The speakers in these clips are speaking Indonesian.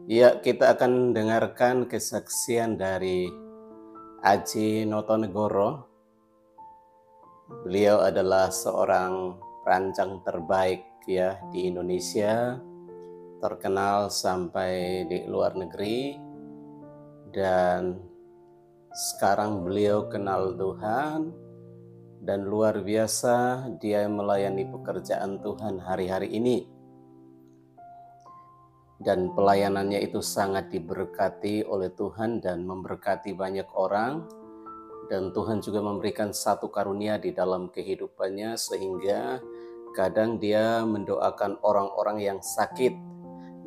Ya, kita akan dengarkan kesaksian dari Aji Notonegoro. Beliau adalah seorang perancang terbaik ya di Indonesia, terkenal sampai di luar negeri, dan sekarang beliau kenal Tuhan dan luar biasa dia melayani pekerjaan Tuhan hari-hari ini. Dan pelayanannya itu sangat diberkati oleh Tuhan dan memberkati banyak orang. Dan Tuhan juga memberikan satu karunia di dalam kehidupannya, sehingga kadang dia mendoakan orang-orang yang sakit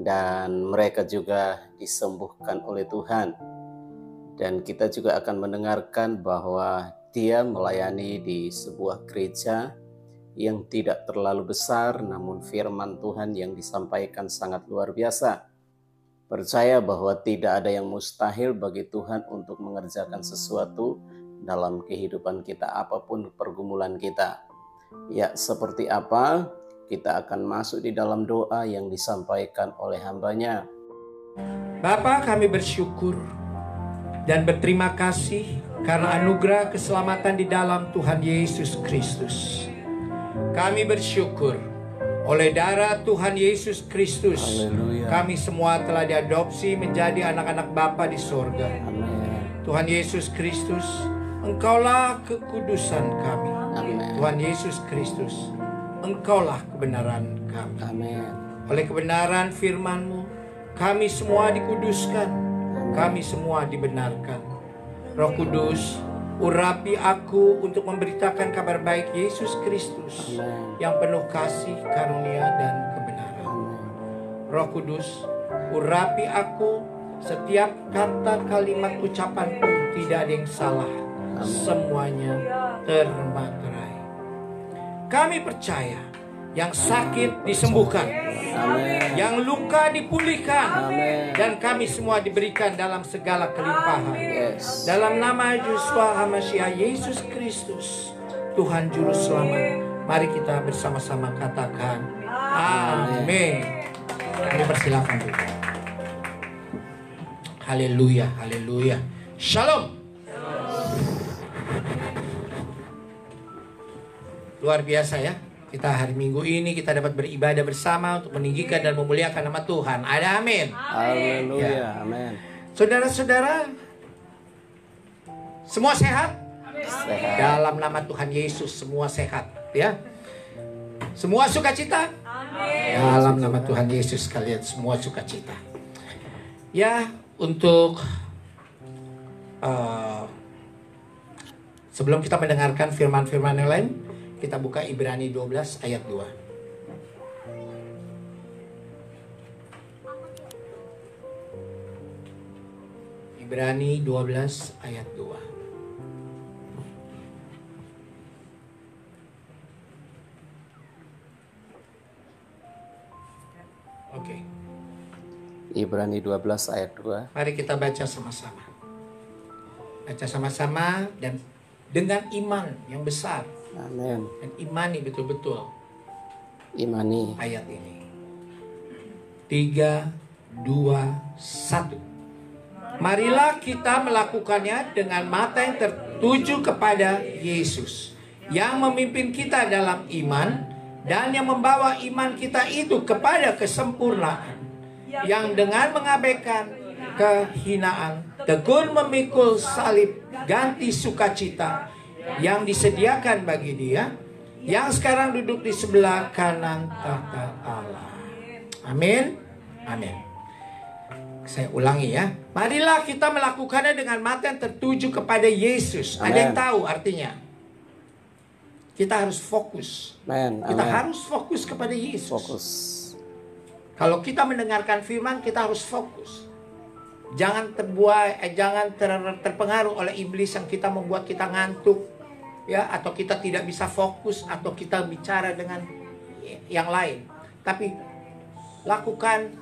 dan mereka juga disembuhkan oleh Tuhan. Dan kita juga akan mendengarkan bahwa dia melayani di sebuah gereja yang tidak terlalu besar, namun firman Tuhan yang disampaikan sangat luar biasa. Percaya bahwa tidak ada yang mustahil bagi Tuhan untuk mengerjakan sesuatu dalam kehidupan kita, apapun pergumulan kita. Ya, seperti apa? Kita akan masuk di dalam doa yang disampaikan oleh hambanya. Bapa, kami bersyukur dan berterima kasih karena anugerah keselamatan di dalam Tuhan Yesus Kristus. Kami bersyukur oleh darah Tuhan Yesus Kristus. Haleluya. Kami semua telah diadopsi menjadi anak-anak Bapa di sorga. Amin. Tuhan Yesus Kristus, Engkaulah kekudusan kami. Amin. Tuhan Yesus Kristus, Engkaulah kebenaran kami. Amin. Oleh kebenaran firman-Mu, kami semua dikuduskan. Kami semua dibenarkan. Roh Kudus, urapi aku untuk memberitakan kabar baik Yesus Kristus. Amen. Yang penuh kasih, karunia, dan kebenaran. Amen. Roh Kudus, urapi aku, setiap kata kalimat ucapanku tidak ada yang salah. Amen. Semuanya termaterai. Kami percaya yang sakit disembuhkan. Amin. Yang luka dipulihkan. Amin. Dan kami semua diberikan dalam segala kelimpahan. Yes. Dalam nama Yeshua HaMashiach Yesus Kristus, Tuhan Juru Selamat, mari kita bersama-sama katakan amin. Kami persilakan dulu. Haleluya, haleluya. Shalom. Luar biasa ya. Kita hari Minggu ini kita dapat beribadah bersama untuk meninggikan dan memuliakan nama Tuhan. Ada amin. Haleluya. Ya. Amin. Saudara-saudara, semua sehat? Sehat. Dalam nama Tuhan Yesus semua sehat, ya. Semua sukacita? Dalam nama Tuhan Yesus kalian semua sukacita. Ya, untuk sebelum kita mendengarkan firman-firman yang lain, kita buka Ibrani 12 ayat 2. Ibrani 12 ayat 2. Oke. Ibrani 12 ayat 2. Mari kita baca sama-sama. Baca sama-sama dan dengan iman yang besar. Amin. Dan imani betul-betul Imani. ayat ini. 3, 2, 1. Marilah kita melakukannya dengan mata yang tertuju kepada Yesus, yang memimpin kita dalam iman dan yang membawa iman kita itu kepada kesempurnaan, yang dengan mengabaikan kehinaan tekun memikul salib ganti sukacita yang disediakan bagi Dia yang sekarang duduk di sebelah kanan tahta Allah. Amin. Amin. Saya ulangi ya. Marilah kita melakukannya dengan mata yang tertuju kepada Yesus. Amen. Ada yang tahu artinya? Kita harus fokus. Amen. Kita Amen. harus fokus kepada Yesus. Fokus. Kalau kita mendengarkan firman, kita harus fokus. Jangan terpengaruh oleh iblis yang kita membuat kita ngantuk, ya, atau kita tidak bisa fokus, atau kita bicara dengan yang lain. Tapi lakukan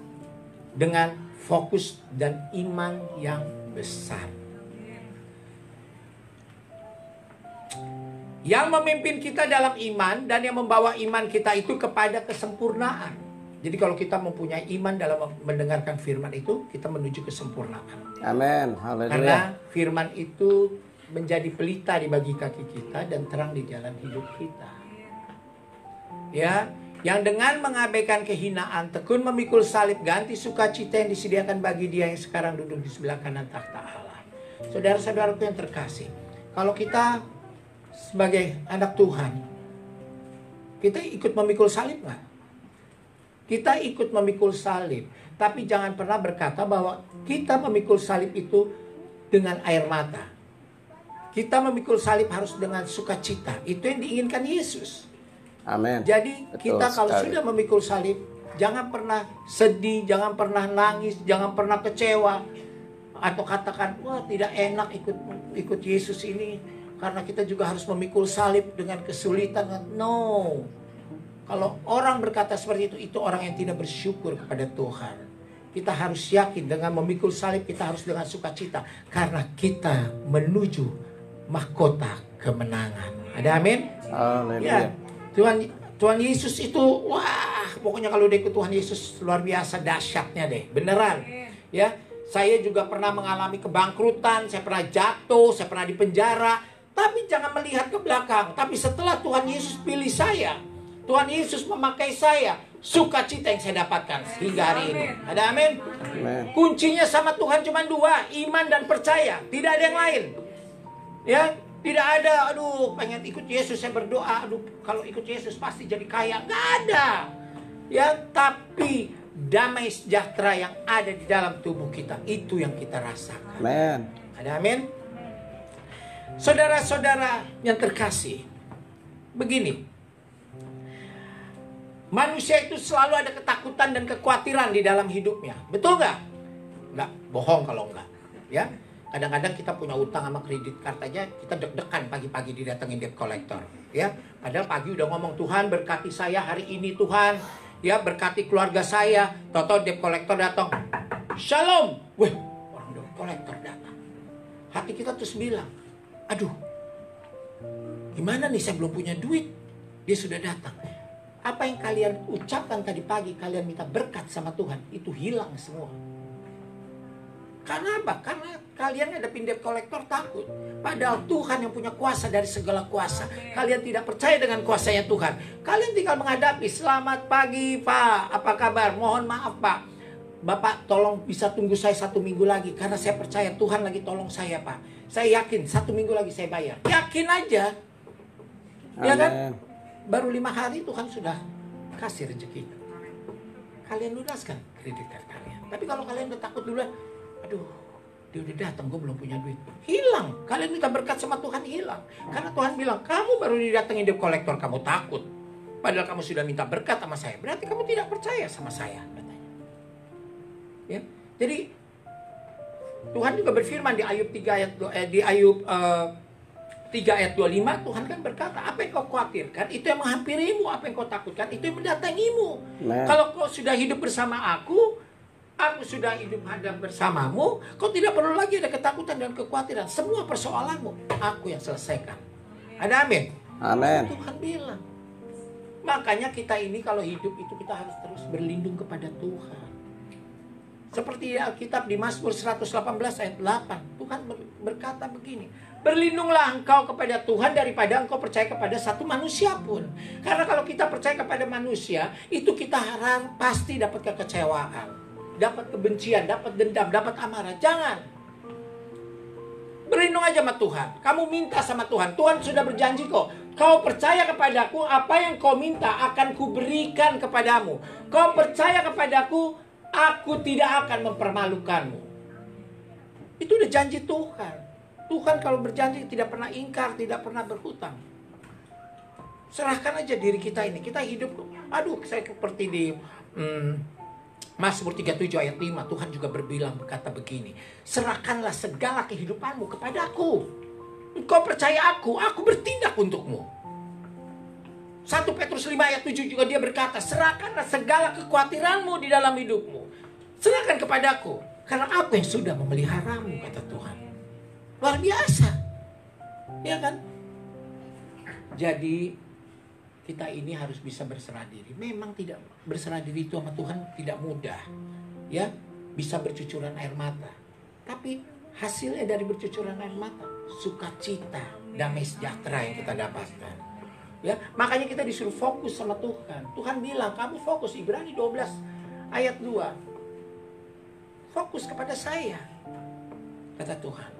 dengan fokus dan iman yang besar. Yang memimpin kita dalam iman dan yang membawa iman kita itu kepada kesempurnaan. Jadi kalau kita mempunyai iman dalam mendengarkan firman itu, kita menuju kesempurnaan. Amin. Karena Haleluya. firman itu menjadi pelita di bagi kaki kita dan terang di jalan hidup kita. Ya, yang dengan mengabaikan kehinaan, tekun memikul salib, ganti sukacita yang disediakan bagi dia yang sekarang duduk di sebelah kanan takhta Allah. Saudara-saudaraku yang terkasih, kalau kita sebagai anak Tuhan, kita ikut memikul salib nggak? Kita ikut memikul salib, tapi jangan pernah berkata bahwa kita memikul salib itu dengan air mata. Kita memikul salib harus dengan sukacita. Itu yang diinginkan Yesus. Amin. Jadi Betul kita kalau sekali. sudah memikul salib, jangan pernah sedih, jangan pernah nangis, jangan pernah kecewa, atau katakan, wah tidak enak ikut Yesus ini, karena kita juga harus memikul salib dengan kesulitan. No. Kalau orang berkata seperti itu orang yang tidak bersyukur kepada Tuhan. Kita harus yakin dengan memikul salib kita harus dengan sukacita. Karena kita menuju mahkota kemenangan. Ada amin? Haleluya. Ya, Tuhan Yesus itu, wah, pokoknya kalau udah ikut Tuhan Yesus luar biasa dahsyatnya deh. Beneran. Ya, saya juga pernah mengalami kebangkrutan, saya pernah jatuh, saya pernah dipenjara. Tapi jangan melihat ke belakang. Tapi setelah Tuhan Yesus pilih saya, Tuhan Yesus memakai saya, sukacita yang saya dapatkan hingga hari ini. Ada amin? Amin. Kuncinya sama Tuhan cuma dua, iman dan percaya. Tidak ada yang lain. Ya, tidak ada, aduh pengen ikut Yesus, saya berdoa, aduh kalau ikut Yesus pasti jadi kaya. Nggak ada. Ya, tapi damai sejahtera yang ada di dalam tubuh kita, itu yang kita rasakan. Amin. Ada amin? Saudara-saudara yang terkasih, begini. Manusia itu selalu ada ketakutan dan kekhawatiran di dalam hidupnya. Betul nggak? Nggak, bohong kalau nggak. Ya, kadang-kadang kita punya utang sama kredit card aja, kita deg-degan pagi-pagi didatengin debt collector. Ya, padahal pagi udah ngomong, Tuhan berkati saya hari ini Tuhan. Ya, berkati keluarga saya. Toto debt collector datang. Shalom. Wih, orang debt collector datang. Hati kita terus bilang, aduh, gimana nih saya belum punya duit. Dia sudah datang. Apa yang kalian ucapkan tadi pagi, kalian minta berkat sama Tuhan, itu hilang semua. Karena apa? Karena kalian ada debt kolektor takut. Padahal Tuhan yang punya kuasa dari segala kuasa. Kalian tidak percaya dengan kuasanya Tuhan. Kalian tinggal menghadapi, selamat pagi Pak, apa kabar? Mohon maaf Pak, Bapak tolong bisa tunggu saya 1 minggu lagi. Karena saya percaya Tuhan lagi tolong saya Pak. Saya yakin 1 minggu lagi saya bayar. Yakin aja. Ya kan? Baru 5 hari Tuhan sudah kasih rezeki. Kalian lunaskan kredit card kalian. Tapi kalau kalian udah takut duluan, aduh, dia udah datang, gue belum punya duit. Hilang. Kalian minta berkat sama Tuhan, hilang. Karena Tuhan bilang, kamu baru didatengin debt kolektor, kamu takut. Padahal kamu sudah minta berkat sama saya. Berarti kamu tidak percaya sama saya, katanya. Ya. Jadi Tuhan juga berfirman di Ayub 3 ayat 3 ayat 25, Tuhan kan berkata, apa yang kau khawatirkan, itu yang menghampirimu. Apa yang kau takutkan, itu yang mendatangimu. Kalau kau sudah hidup bersama aku sudah hidup hadap bersamamu, kau tidak perlu lagi ada ketakutan dan kekhawatiran. Semua persoalanmu, aku yang selesaikan. Ada amin? Amin. Tuhan bilang. Makanya kita ini kalau hidup itu kita harus terus berlindung kepada Tuhan. Seperti Alkitab di Mazmur 118 ayat 8. Tuhan berkata begini, berlindunglah engkau kepada Tuhan daripada engkau percaya kepada satu manusia pun. Karena kalau kita percaya kepada manusia, itu kita pasti dapat kekecewaan, dapat kebencian, dapat dendam, dapat amarah. Jangan. Berlindung aja sama Tuhan. Kamu minta sama Tuhan. Tuhan sudah berjanji kok. Kau percaya kepadaku, apa yang kau minta akan kuberikan kepadamu. Kau percaya kepadaku, aku tidak akan mempermalukanmu. Itu udah janji Tuhan. Tuhan kalau berjanji tidak pernah ingkar, tidak pernah berhutang. Serahkan aja diri kita ini. Kita hidup, aduh saya seperti di Mazmur 37 ayat 5. Tuhan juga berkata begini, serahkanlah segala kehidupanmu kepadaku. Engkau percaya aku bertindak untukmu. 1 Petrus 5 ayat 7 juga dia berkata, serahkanlah segala kekhawatiranmu di dalam hidupmu. Serahkan kepadaku, karena aku yang sudah memeliharamu, kata Tuhan. Luar biasa. Ya kan? Jadi kita ini harus bisa berserah diri. Memang tidak berserah diri itu sama Tuhan tidak mudah. Ya, bisa bercucuran air mata. Tapi hasilnya dari bercucuran air mata, sukacita, damai sejahtera yang kita dapatkan. Ya, makanya kita disuruh fokus sama Tuhan. Tuhan bilang, kamu fokus, Ibrani 12 ayat 2. Fokus kepada saya, kata Tuhan.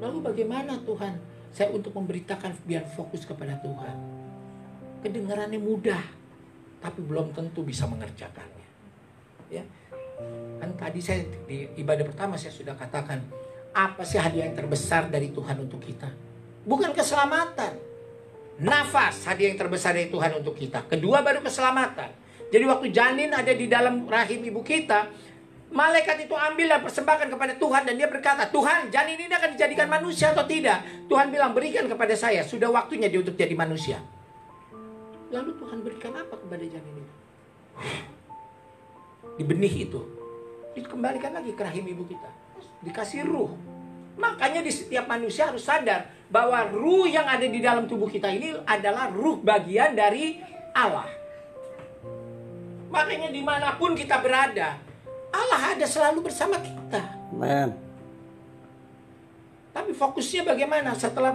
Lalu bagaimana Tuhan? Saya untuk memberitakan biar fokus kepada Tuhan. Kedengarannya mudah, tapi belum tentu bisa mengerjakannya. Ya, kan tadi saya di ibadah pertama saya sudah katakan, apa sih hadiah yang terbesar dari Tuhan untuk kita? Bukan keselamatan. Nafas hadiah yang terbesar dari Tuhan untuk kita. Kedua baru keselamatan. Jadi waktu janin ada di dalam rahim ibu kita, malaikat itu ambil dan persembahkan kepada Tuhan. Dan dia berkata, Tuhan, janin ini akan dijadikan manusia atau tidak? Tuhan bilang, berikan kepada saya. Sudah waktunya dia untuk jadi manusia. Lalu Tuhan berikan apa kepada janin itu? Di benih itu. Dikembalikan lagi ke rahim ibu kita. Dikasih ruh. Makanya di setiap manusia harus sadar bahwa ruh yang ada di dalam tubuh kita ini adalah ruh bagian dari Allah. Makanya dimanapun kita berada, Allah ada selalu bersama kita. Amen. Tapi fokusnya bagaimana setelah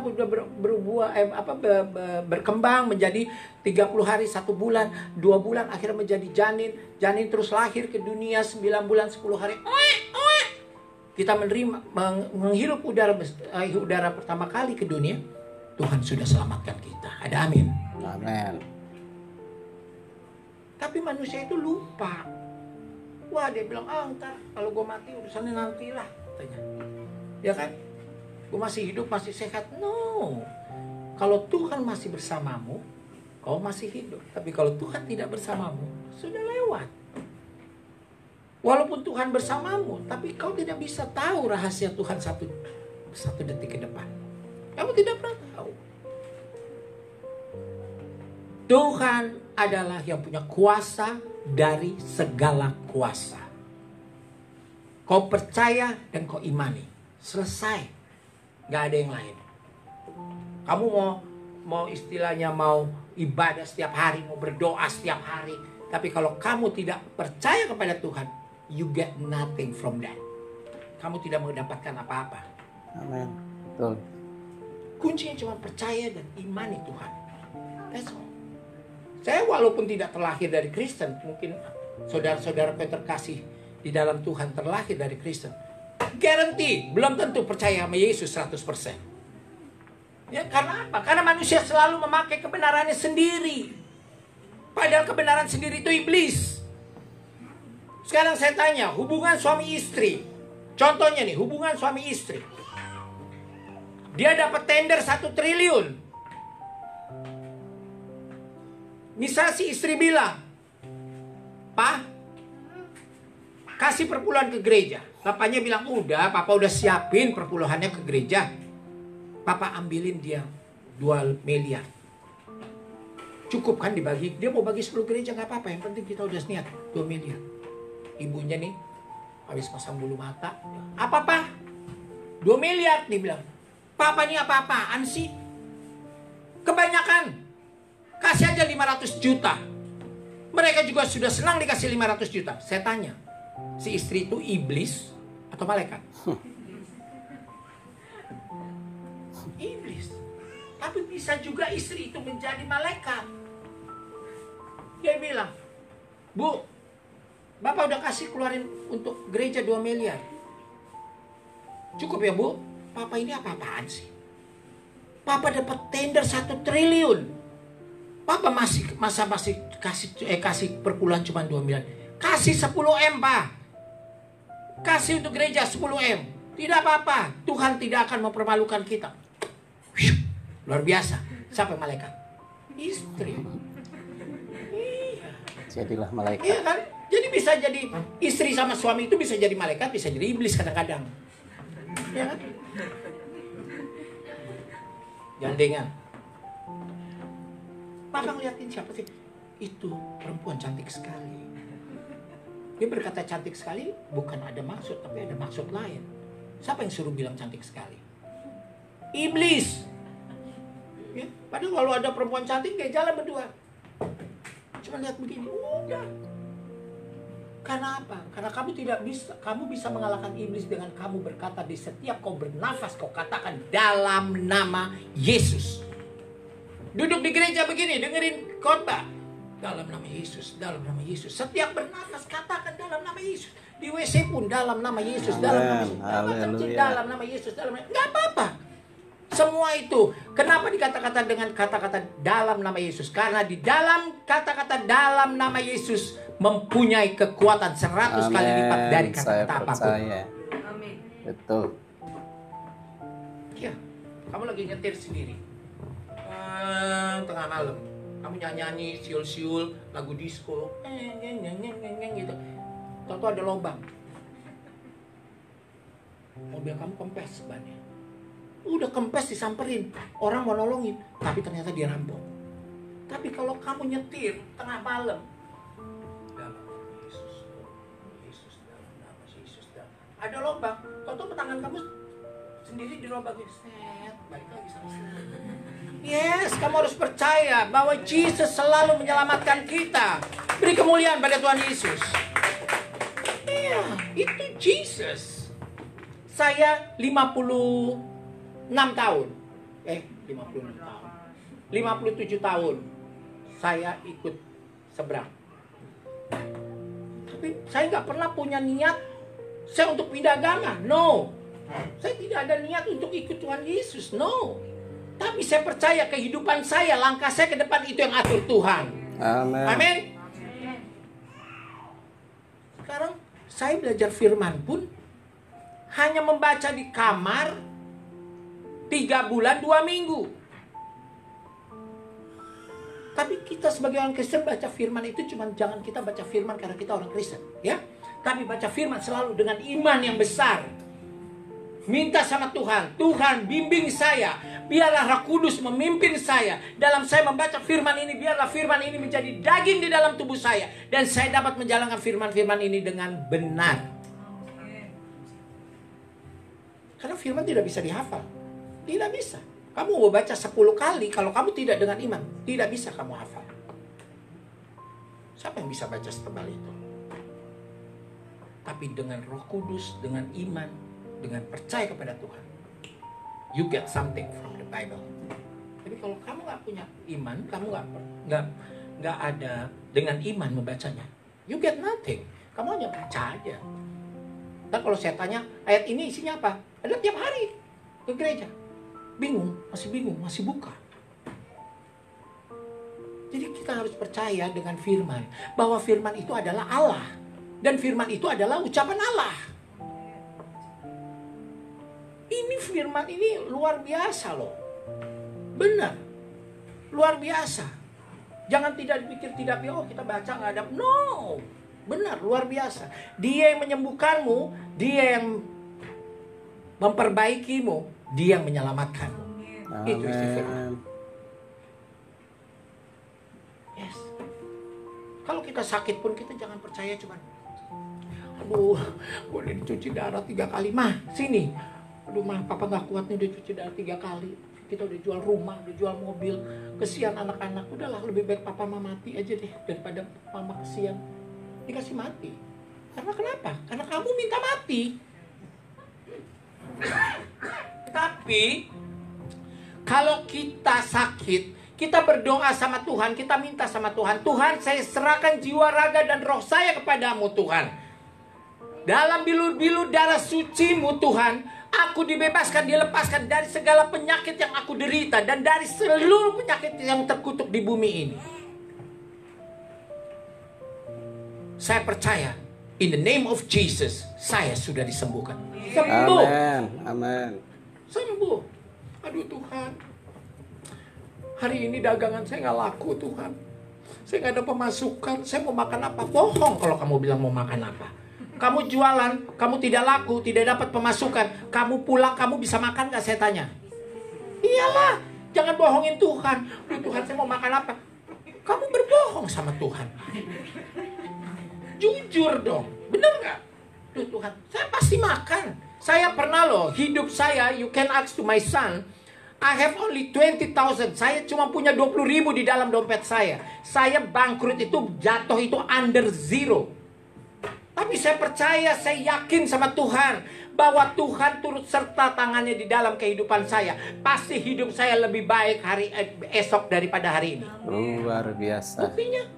berkembang menjadi 30 hari, 1 bulan, 2 bulan, akhirnya menjadi janin. Janin terus lahir ke dunia 9 bulan, 10 hari. Kita menghirup udara pertama kali ke dunia. Tuhan sudah selamatkan kita. Ada amin. Amen. Tapi manusia itu lupa. Wah, dia bilang, ntar kalau gue mati urusannya nantilah, katanya. Ya kan? Gue masih hidup, masih sehat. No. Kalau Tuhan masih bersamamu, kau masih hidup. Tapi kalau Tuhan tidak bersamamu, sudah lewat. Walaupun Tuhan bersamamu, tapi kau tidak bisa tahu rahasia Tuhan satu detik ke depan. Kamu tidak pernah tahu. Tuhan adalah yang punya kuasa dari segala kuasa. Kau percaya dan kau imani. Selesai. Gak ada yang lain. Kamu mau istilahnya mau ibadah setiap hari, mau berdoa setiap hari. Tapi kalau kamu tidak percaya kepada Tuhan, you get nothing from that. Kamu tidak mendapatkan apa-apa. Amin. Betul. Kuncinya cuma percaya dan imani Tuhan. That's all. Saya walaupun tidak terlahir dari Kristen, mungkin saudara-saudara yang terkasih di dalam Tuhan terlahir dari Kristen, guarantee belum tentu percaya sama Yesus 100%. Ya, karena apa? Karena manusia selalu memakai kebenarannya sendiri. Padahal kebenaran sendiri itu iblis. Sekarang saya tanya, hubungan suami istri. Contohnya nih, hubungan suami istri. Dia dapat tender 1 triliun. Misal si istri bilang, Pak, kasih perpuluhan ke gereja. Bapaknya bilang, udah, Papa udah siapin perpuluhannya ke gereja. Papa ambilin dia 2 miliar. Cukup kan dibagi? Dia mau bagi 10 gereja, gak apa-apa. Yang penting kita udah niat 2 miliar. Ibunya nih, habis pasang bulu mata. Apa, Pak? 2 miliar, dia bilang. Papa ini apa-apaan sih? Kebanyakan. Kasih aja 500 juta. Mereka juga sudah senang dikasih 500 juta. Saya tanya, si istri itu iblis atau malaikat? Iblis. Tapi bisa juga istri itu menjadi malaikat. Dia bilang, Bu, Bapak udah kasih keluarin untuk gereja 2 miliar. Cukup ya, Bu? Papa ini apa-apaan sih? Papa dapat tender 1 triliun. Papa masih kasih perpuluhan cuma 2 miliar. Kasih 10 M, Pak. Kasih untuk gereja 10 M. Tidak apa-apa. Tuhan tidak akan mempermalukan kita. Luar biasa. Siapa malaikat? Istri. Iya. Jadilah malaikat. Iya kan? Jadi bisa jadi istri sama suami itu bisa jadi malaikat, bisa jadi iblis kadang-kadang. Iya kan? Gandengan. Papa ngeliatin siapa sih? Itu perempuan cantik sekali. Dia berkata cantik sekali bukan ada maksud, tapi ada maksud lain. Siapa yang suruh bilang cantik sekali? Iblis. Ya, padahal kalau ada perempuan cantik kayak jalan berdua. Cuma lihat begini, udah. Karena apa? Karena kamu bisa mengalahkan iblis dengan kamu berkata di setiap kau bernafas kau katakan dalam nama Yesus. Duduk di gereja begini, dengerin khotbah. Dalam nama Yesus, dalam nama Yesus. Setiap bernafas katakan dalam nama Yesus. Di WC pun dalam nama Yesus, dalam nama Yesus. Dalam nama Yesus, dalam nama Yesus. Nggak apa-apa. Semua itu. Kenapa dikata-kata dengan kata-kata dalam nama Yesus? Karena di dalam kata-kata dalam nama Yesus mempunyai kekuatan 100 kali lipat dari kata-kata apapun. Amin. Betul. Ya, kamu lagi nyetir sendiri. Tengah malam. Kamu nyanyi, siul-siul, lagu disco. Gitu. Tahu-tahu ada lubang. Mobil kamu kempes bannya. Udah kempes disamperin, orang mau nolongin, tapi ternyata dia rampok. Tapi kalau kamu nyetir tengah malam, dalam Yesus, dalam nama Yesus, ada lubang, tahu-tahu tangan kamu sendiri dilobangin, set, balik lagi sama saya. Yes, kamu harus percaya bahwa Yesus selalu menyelamatkan kita. Beri kemuliaan pada Tuhan Yesus. Iya, itu Yesus. Saya 56 tahun. 56 tahun. 57 tahun. Saya ikut seberang. Tapi saya nggak pernah punya niat saya untuk pindah agama. No. Saya tidak ada niat untuk ikut Tuhan Yesus. No. Tapi saya percaya kehidupan saya, langkah saya ke depan itu yang atur Tuhan. Amin. Amin. Sekarang saya belajar firman pun hanya membaca di kamar 3 bulan 2 minggu. Tapi kita sebagai orang Kristen baca firman itu cuma jangan kita baca firman karena kita orang Kristen, ya. Tapi baca firman selalu dengan iman yang besar. Minta sama Tuhan, Tuhan bimbing saya, biarlah Roh Kudus memimpin saya. Dalam saya membaca firman ini, biarlah firman ini menjadi daging di dalam tubuh saya. Dan saya dapat menjalankan firman-firman ini dengan benar. Karena firman tidak bisa dihafal. Tidak bisa. Kamu mau baca 10 kali, kalau kamu tidak dengan iman, tidak bisa kamu hafal. Siapa yang bisa baca setebal itu? Tapi dengan Roh Kudus, dengan iman, dengan percaya kepada Tuhan, you get something from the Bible. Tapi kalau kamu nggak punya iman, kamu nggak ada dengan iman membacanya, you get nothing. Kamu hanya baca aja. Dan kalau saya tanya ayat ini isinya apa, ada tiap hari ke gereja, bingung, masih buka. Jadi kita harus percaya dengan firman, bahwa firman itu adalah Allah dan firman itu adalah ucapan Allah. Ini firman ini luar biasa loh. Benar. Luar biasa. Jangan tidak dipikir tidak, oh kita baca nggak ada. No. Benar, luar biasa. Dia yang menyembuhkanmu, dia yang memperbaikimu, dia yang menyelamatkanmu. Amen. Itu isi firman. Yes. Kalau kita sakit pun kita jangan percaya cuman, aduh, boleh dicuci darah 3 kali. Mah, sini. Aduh mah, papa gak kuat nih udah cuci darah 3 kali. Kita udah jual rumah, udah jual mobil. Kesian anak-anak. Udahlah lebih baik papa mama mati aja deh. Daripada mama kesian. Dikasih mati. Karena kenapa? Karena kamu minta mati. Tapi kalau kita sakit, kita berdoa sama Tuhan, kita minta sama Tuhan, Tuhan saya serahkan jiwa, raga, dan roh saya kepadamu Tuhan. Dalam bilu-bilu darah suci-Mu Tuhan, aku dibebaskan, dilepaskan dari segala penyakit yang aku derita dan dari seluruh penyakit yang terkutuk di bumi ini. Saya percaya, in the name of Jesus, saya sudah disembuhkan. Sembuh. Amen. Amen. Sembuh. Aduh Tuhan, hari ini dagangan saya nggak laku Tuhan. Saya nggak ada pemasukan. Saya mau makan apa? Bohong kalau kamu bilang mau makan apa. Kamu jualan, kamu tidak laku, tidak dapat pemasukan. Kamu pulang, kamu bisa makan nggak? Saya tanya. Iyalah, jangan bohongin Tuhan. Duh, Tuhan saya mau makan apa? Kamu berbohong sama Tuhan. Jujur dong, bener nggak? Duh Tuhan, saya pasti makan. Saya pernah loh, hidup saya, you can ask to my son. I have only 20,000. Saya cuma punya 20.000 di dalam dompet saya. Saya bangkrut itu, jatuh itu under zero. Tapi saya percaya, saya yakin sama Tuhan bahwa Tuhan turut serta tangannya di dalam kehidupan saya. Pasti hidup saya lebih baik esok daripada hari ini. Luar biasa. Buktinya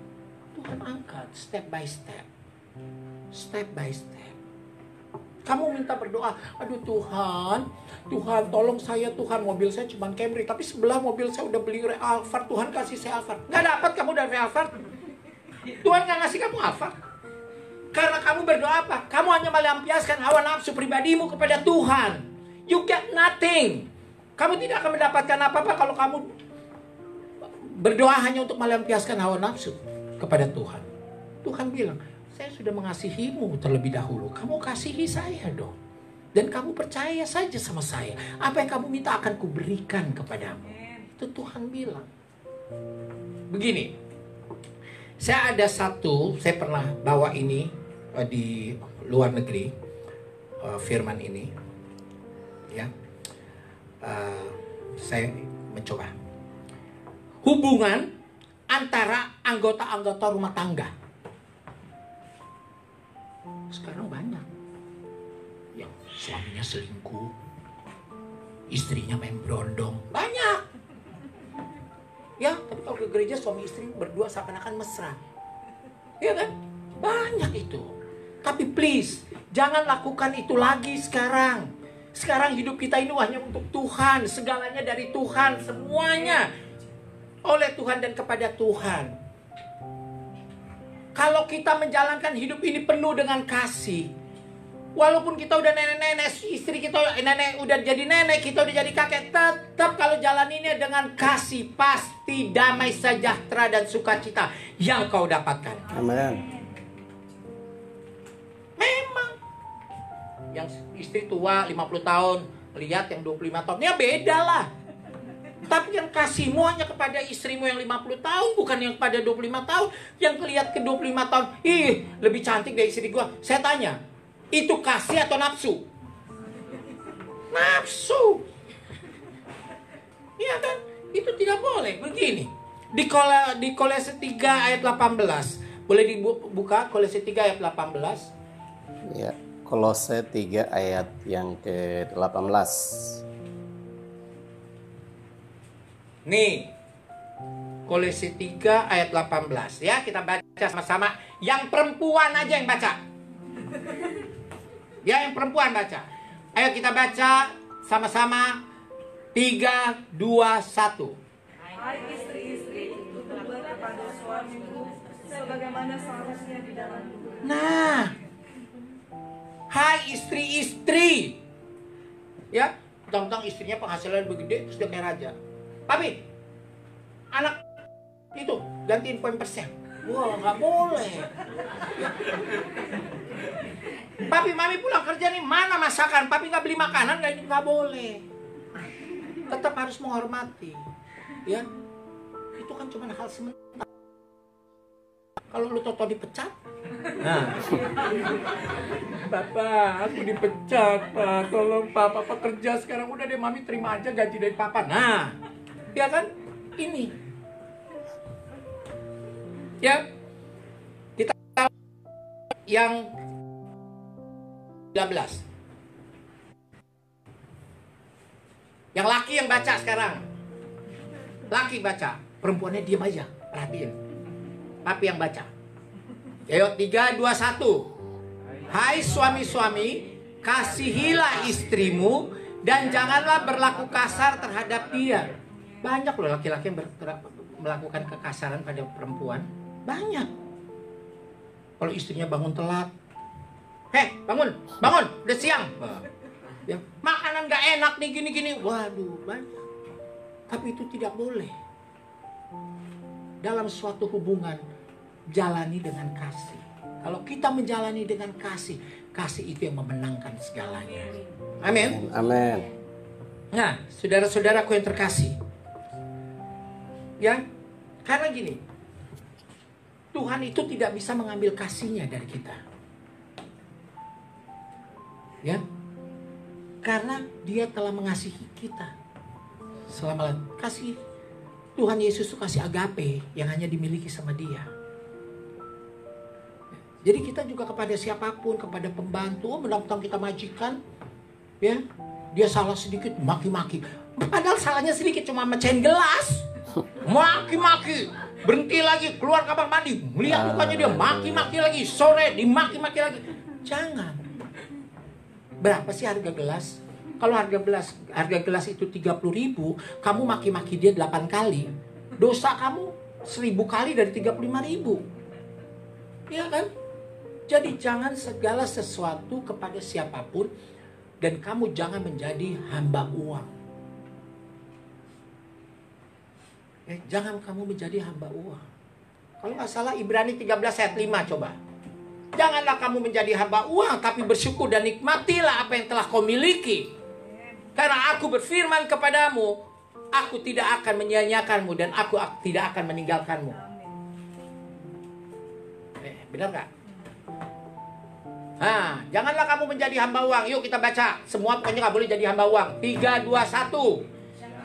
Tuhan angkat step by step. Step by step. Kamu minta berdoa, aduh Tuhan, Tuhan tolong saya Tuhan, mobil saya cuma Camry, tapi sebelah mobil saya udah beli Alphard, Tuhan kasih saya Alphard. Nggak dapat kamu dari Alphard. Tuhan nggak ngasih kamu Alphard. Karena kamu berdoa apa? Kamu hanya melampiaskan hawa nafsu pribadimu kepada Tuhan. You get nothing. Kamu tidak akan mendapatkan apa-apa kalau kamu berdoa hanya untuk melampiaskan hawa nafsu kepada Tuhan. Tuhan bilang, saya sudah mengasihimu terlebih dahulu. Kamu kasihi saya dong. Dan kamu percaya saja sama saya. Apa yang kamu minta akan kuberikan kepadamu. Itu Tuhan bilang. Begini. Saya pernah bawa ini di luar negeri. Firman ini. Ya. Saya mencoba. Hubungan antara anggota-anggota rumah tangga. Sekarang banyak yang suaminya selingkuh, istrinya main berondong, banyak. Ya, tapi kalau ke gereja suami istri berdua seakan-akan mesra, ya kan? Banyak itu. Tapi please, jangan lakukan itu lagi sekarang. Sekarang hidup kita ini hanya untuk Tuhan, segalanya dari Tuhan, semuanya oleh Tuhan dan kepada Tuhan. Kalau kita menjalankan hidup ini penuh dengan kasih, walaupun kita udah nenek-nenek, istri kita nenek udah jadi nenek, kita udah jadi kakek, tetap kalau jalan ini dengan kasih, pasti damai sejahtera dan sukacita yang kau dapatkan. Amin. Memang yang istri tua 50 tahun, lihat yang 25 tahun, ya beda lah. Tapi yang kasihmu hanya kepada istrimu yang 50 tahun, bukan yang kepada 25 tahun. Yang lihat ke 25 tahun, ih lebih cantik dari istri gua. Saya tanya, itu kasih atau nafsu? Nafsu. Iya kan? Itu tidak boleh. Begini, di Kolose 3 ayat 18. Boleh dibuka Kolose 3 ayat 18? Ya, Kolose 3 ayat yang ke-18. Nih, Kolose 3 ayat 18 ya, kita baca sama-sama. Yang perempuan aja yang baca. Ya, yang perempuan baca. Ayo kita baca sama-sama. 3, 2, 1. Hai istri-istri, tuturlah kepada suamimu sebagaimana seharusnya di dalam tubuh. Nah, hai istri-istri. Ya, tentang istrinya penghasilan begitu terus dia kayak raja. Papi, anak itu gantiin poin%. Wah, nggak boleh. Papi, mami pulang kerja nih, mana masakan? Papi nggak beli makanan, nggak boleh. Tetap harus menghormati, ya. Itu kan cuma hal sementara. Kalau lu toto dipecat, nah, Papa, aku dipecat, Pak. Tolong Papa kerja sekarang, udah deh mami terima aja gaji dari Papa. Nah, ya kan? Ini. Ya. Kita yang 13. Yang laki yang baca sekarang. Laki baca, perempuannya diam aja, perhatiin. Papi yang baca. Ayo 3, 2, 1. Hai suami-suami, kasihilah istrimu dan janganlah berlaku kasar terhadap dia. Banyak loh laki-laki yang melakukan kekasaran pada perempuan. Banyak. Kalau istrinya bangun telat, hei bangun, udah siang. Ya, makanan gak enak nih gini-gini. Waduh, banyak. Tapi itu tidak boleh. Dalam suatu hubungan, jalani dengan kasih. Kalau kita menjalani dengan kasih, kasih itu yang memenangkan segalanya. Amin. Amin. Nah, saudara-saudaraku yang terkasih, ya, karena gini, Tuhan itu tidak bisa mengambil kasihnya dari kita, ya, karena Dia telah mengasihi kita. selama-lamanya. Kasih Tuhan Yesus tuh kasih agape yang hanya dimiliki sama Dia. Jadi kita juga kepada siapapun, kepada pembantu, mentang-mentang kita majikan, ya, dia salah sedikit maki-maki. Padahal salahnya sedikit, cuma mecahin gelas. Maki-maki, berhenti lagi, keluar kamar mandi, melihat mukanya dia, maki-maki lagi, sore dimaki-maki lagi. Jangan. Berapa sih harga gelas? Kalau harga gelas itu 30.000, kamu maki-maki dia 8 kali. Dosa kamu 1000 kali dari 35.000. Iya kan? Jadi jangan segala sesuatu kepada siapapun, dan kamu jangan menjadi hamba uang. Jangan kamu menjadi hamba uang. Kalau nggak salah Ibrani 13 ayat 5 coba. Janganlah kamu menjadi hamba uang, tapi bersyukur dan nikmatilah apa yang telah kau miliki. Karena aku berfirman kepadamu, aku tidak akan menyia-nyiakanmu dan aku tidak akan meninggalkanmu. Benar nggak? Janganlah kamu menjadi hamba uang. Yuk kita baca. Semua pokoknya nggak boleh jadi hamba uang. 3, 2, 1.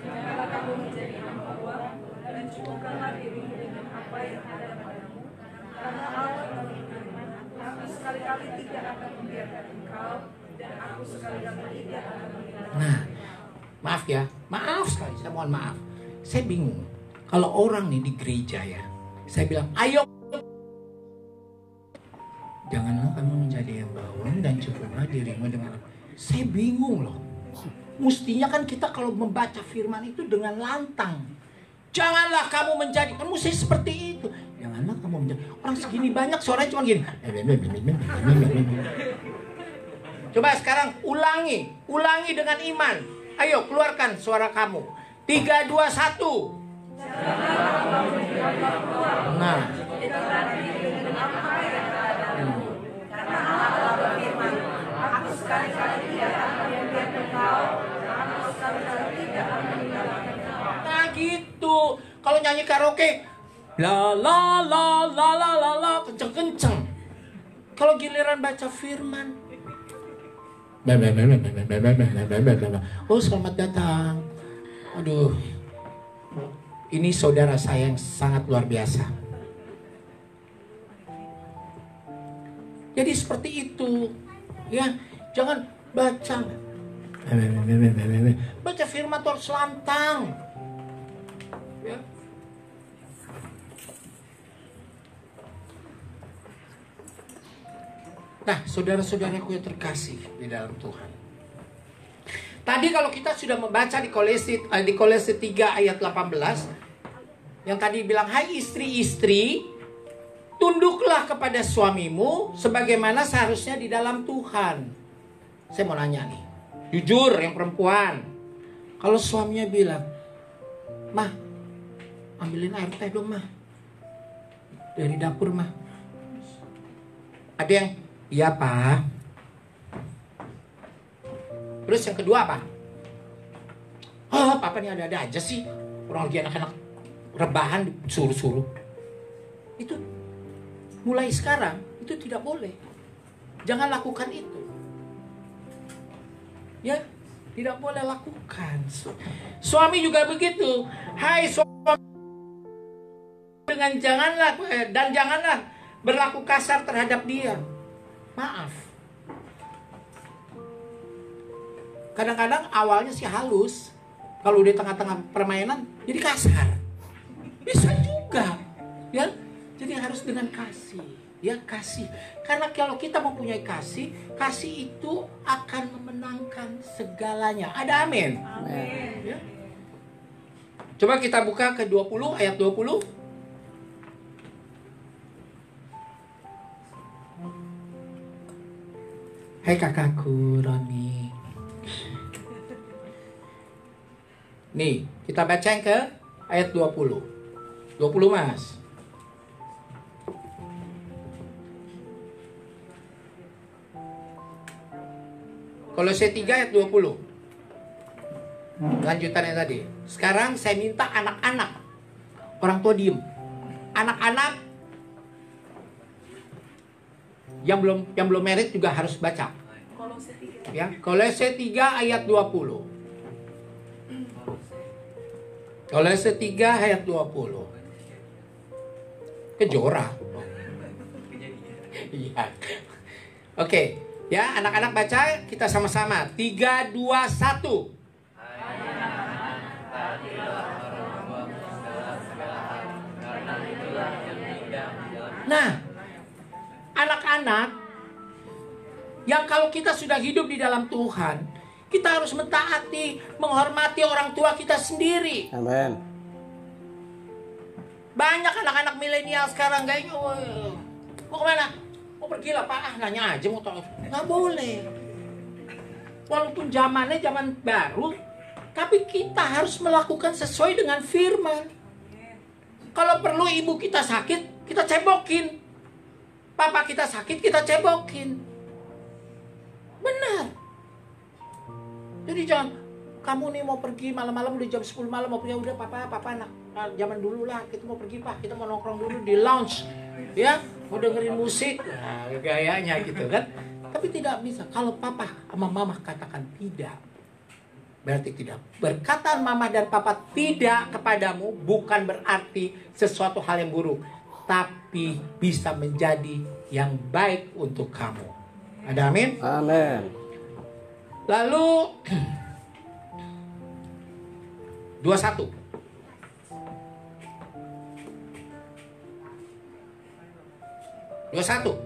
Janganlah kamu menjadi hamba uang, dan cukupkanlah dirimu dengan apa yang ada padamu. Karena Allah berfirman, aku sekali-kali tidak akan membiarkan engkau, dan aku sekali-kali tidak akan meninggalkan. Nah, maaf ya. Maaf sekali, saya mohon maaf. Saya bingung. Kalau orang nih di gereja ya, saya bilang, ayo. Janganlah kamu menjadi hamba uang dan cukuplah dirimu dengan. Saya bingung loh. Mestinya kan kita kalau membaca firman itu dengan lantang. Janganlah kamu menjadi. Kan mesti seperti itu. Janganlah kamu menjadi. Orang segini banyak suaranya cuma gini. Coba sekarang ulangi. Ulangi dengan iman. Ayo keluarkan suara kamu. 3, 2, 1. Nah. Nah gitu. Kalau nyanyi karaoke, la la la la la la la, kenceng-kenceng. Kalau giliran baca firman, oh selamat datang. Aduh, ini saudara saya yang sangat luar biasa. Jadi seperti itu, ya. Jangan baca firman terus lantang, ya. Nah, saudara-saudaraku yang terkasih di dalam Tuhan. Tadi kalau kita sudah membaca di Kolose 3 ayat 18, yang tadi bilang, hai istri-istri, tunduklah kepada suamimu sebagaimana seharusnya di dalam Tuhan. Saya mau nanya nih, jujur yang perempuan, kalau suaminya bilang, mah, ambilin air teh dong mah, dari dapur mah. Ada yang, iya pak. Terus yang kedua apa? Oh papa ini ada-ada aja sih, orang lagi anak-anak rebahan suruh-suruh. Itu mulai sekarang itu tidak boleh. Jangan lakukan itu. Ya, tidak boleh lakukan. Suami juga begitu. Hai suami, dengan janganlah berlaku kasar terhadap dia. Maaf. Kadang-kadang awalnya sih halus. Kalau di tengah-tengah permainan jadi kasar. Bisa juga, ya. Jadi harus dengan kasih, ya kasih. Karena kalau kita mempunyai kasih, kasih itu akan memenangkan segalanya. Ada amin? Amin. Ya. Coba kita buka ke 20 ayat 20. Hai kakakku Roni. Nih, kita baca yang ke ayat 20. 20 mas. Kolose 3 ayat 20. Lanjutannya tadi. Sekarang saya minta anak-anak. Orang tua diem. Anak-anak yang belum married juga harus baca. Kolose 3. Ya, Kolose 3 ayat 20. Kolose 3 ayat 20. Kejora. Iya. Oke, ya anak-anak baca kita sama-sama. 3, 2, 1. Nah, anak-anak yang kalau kita sudah hidup di dalam Tuhan, kita harus mentaati, menghormati orang tua kita sendiri. Amin. Banyak anak-anak milenial sekarang kayaknya, mau kemana? Mau pergi lah Pak, nanya aja mau tahu. Nggak boleh. Walaupun zamannya zaman baru, tapi kita harus melakukan sesuai dengan firman. Kalau perlu ibu kita sakit, kita cebokin. Papa kita sakit, kita cebokin. Benar. Jadi jangan, kamu nih mau pergi malam-malam udah jam 10 malam mau pergi, udah papa anak. Nah, zaman dulu lah kita mau pergi Pak, kita mau nongkrong dulu di lounge. Ya, mau dengerin musik. Nah, gayanya gitu kan. Tapi tidak bisa. Kalau papa sama mama katakan tidak, berarti tidak. Berkataan mama dan papa tidak kepadamu bukan berarti sesuatu hal yang buruk, tapi bisa menjadi yang baik untuk kamu. Ada amin? Amin. Lalu 21.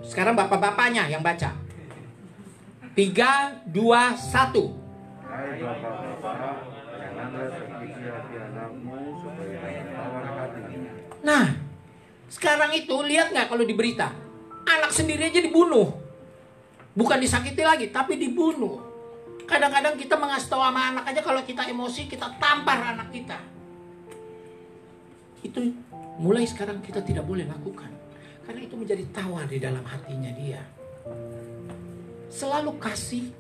Sekarang bapak-bapaknya yang baca. 3, 2, 1. Hai bapak-bapak, janganlah sakiti hati anakmu supaya tawar hatinya. Nah, sekarang itu lihat nggak kalau di berita, anak sendiri aja dibunuh, bukan disakiti lagi, tapi dibunuh. Kadang-kadang kita mengasih tahu sama anak aja, kalau kita emosi kita tampar anak kita. Itu mulai sekarang kita tidak boleh lakukan, karena itu menjadi tawar di dalam hatinya dia. Selalu kasih.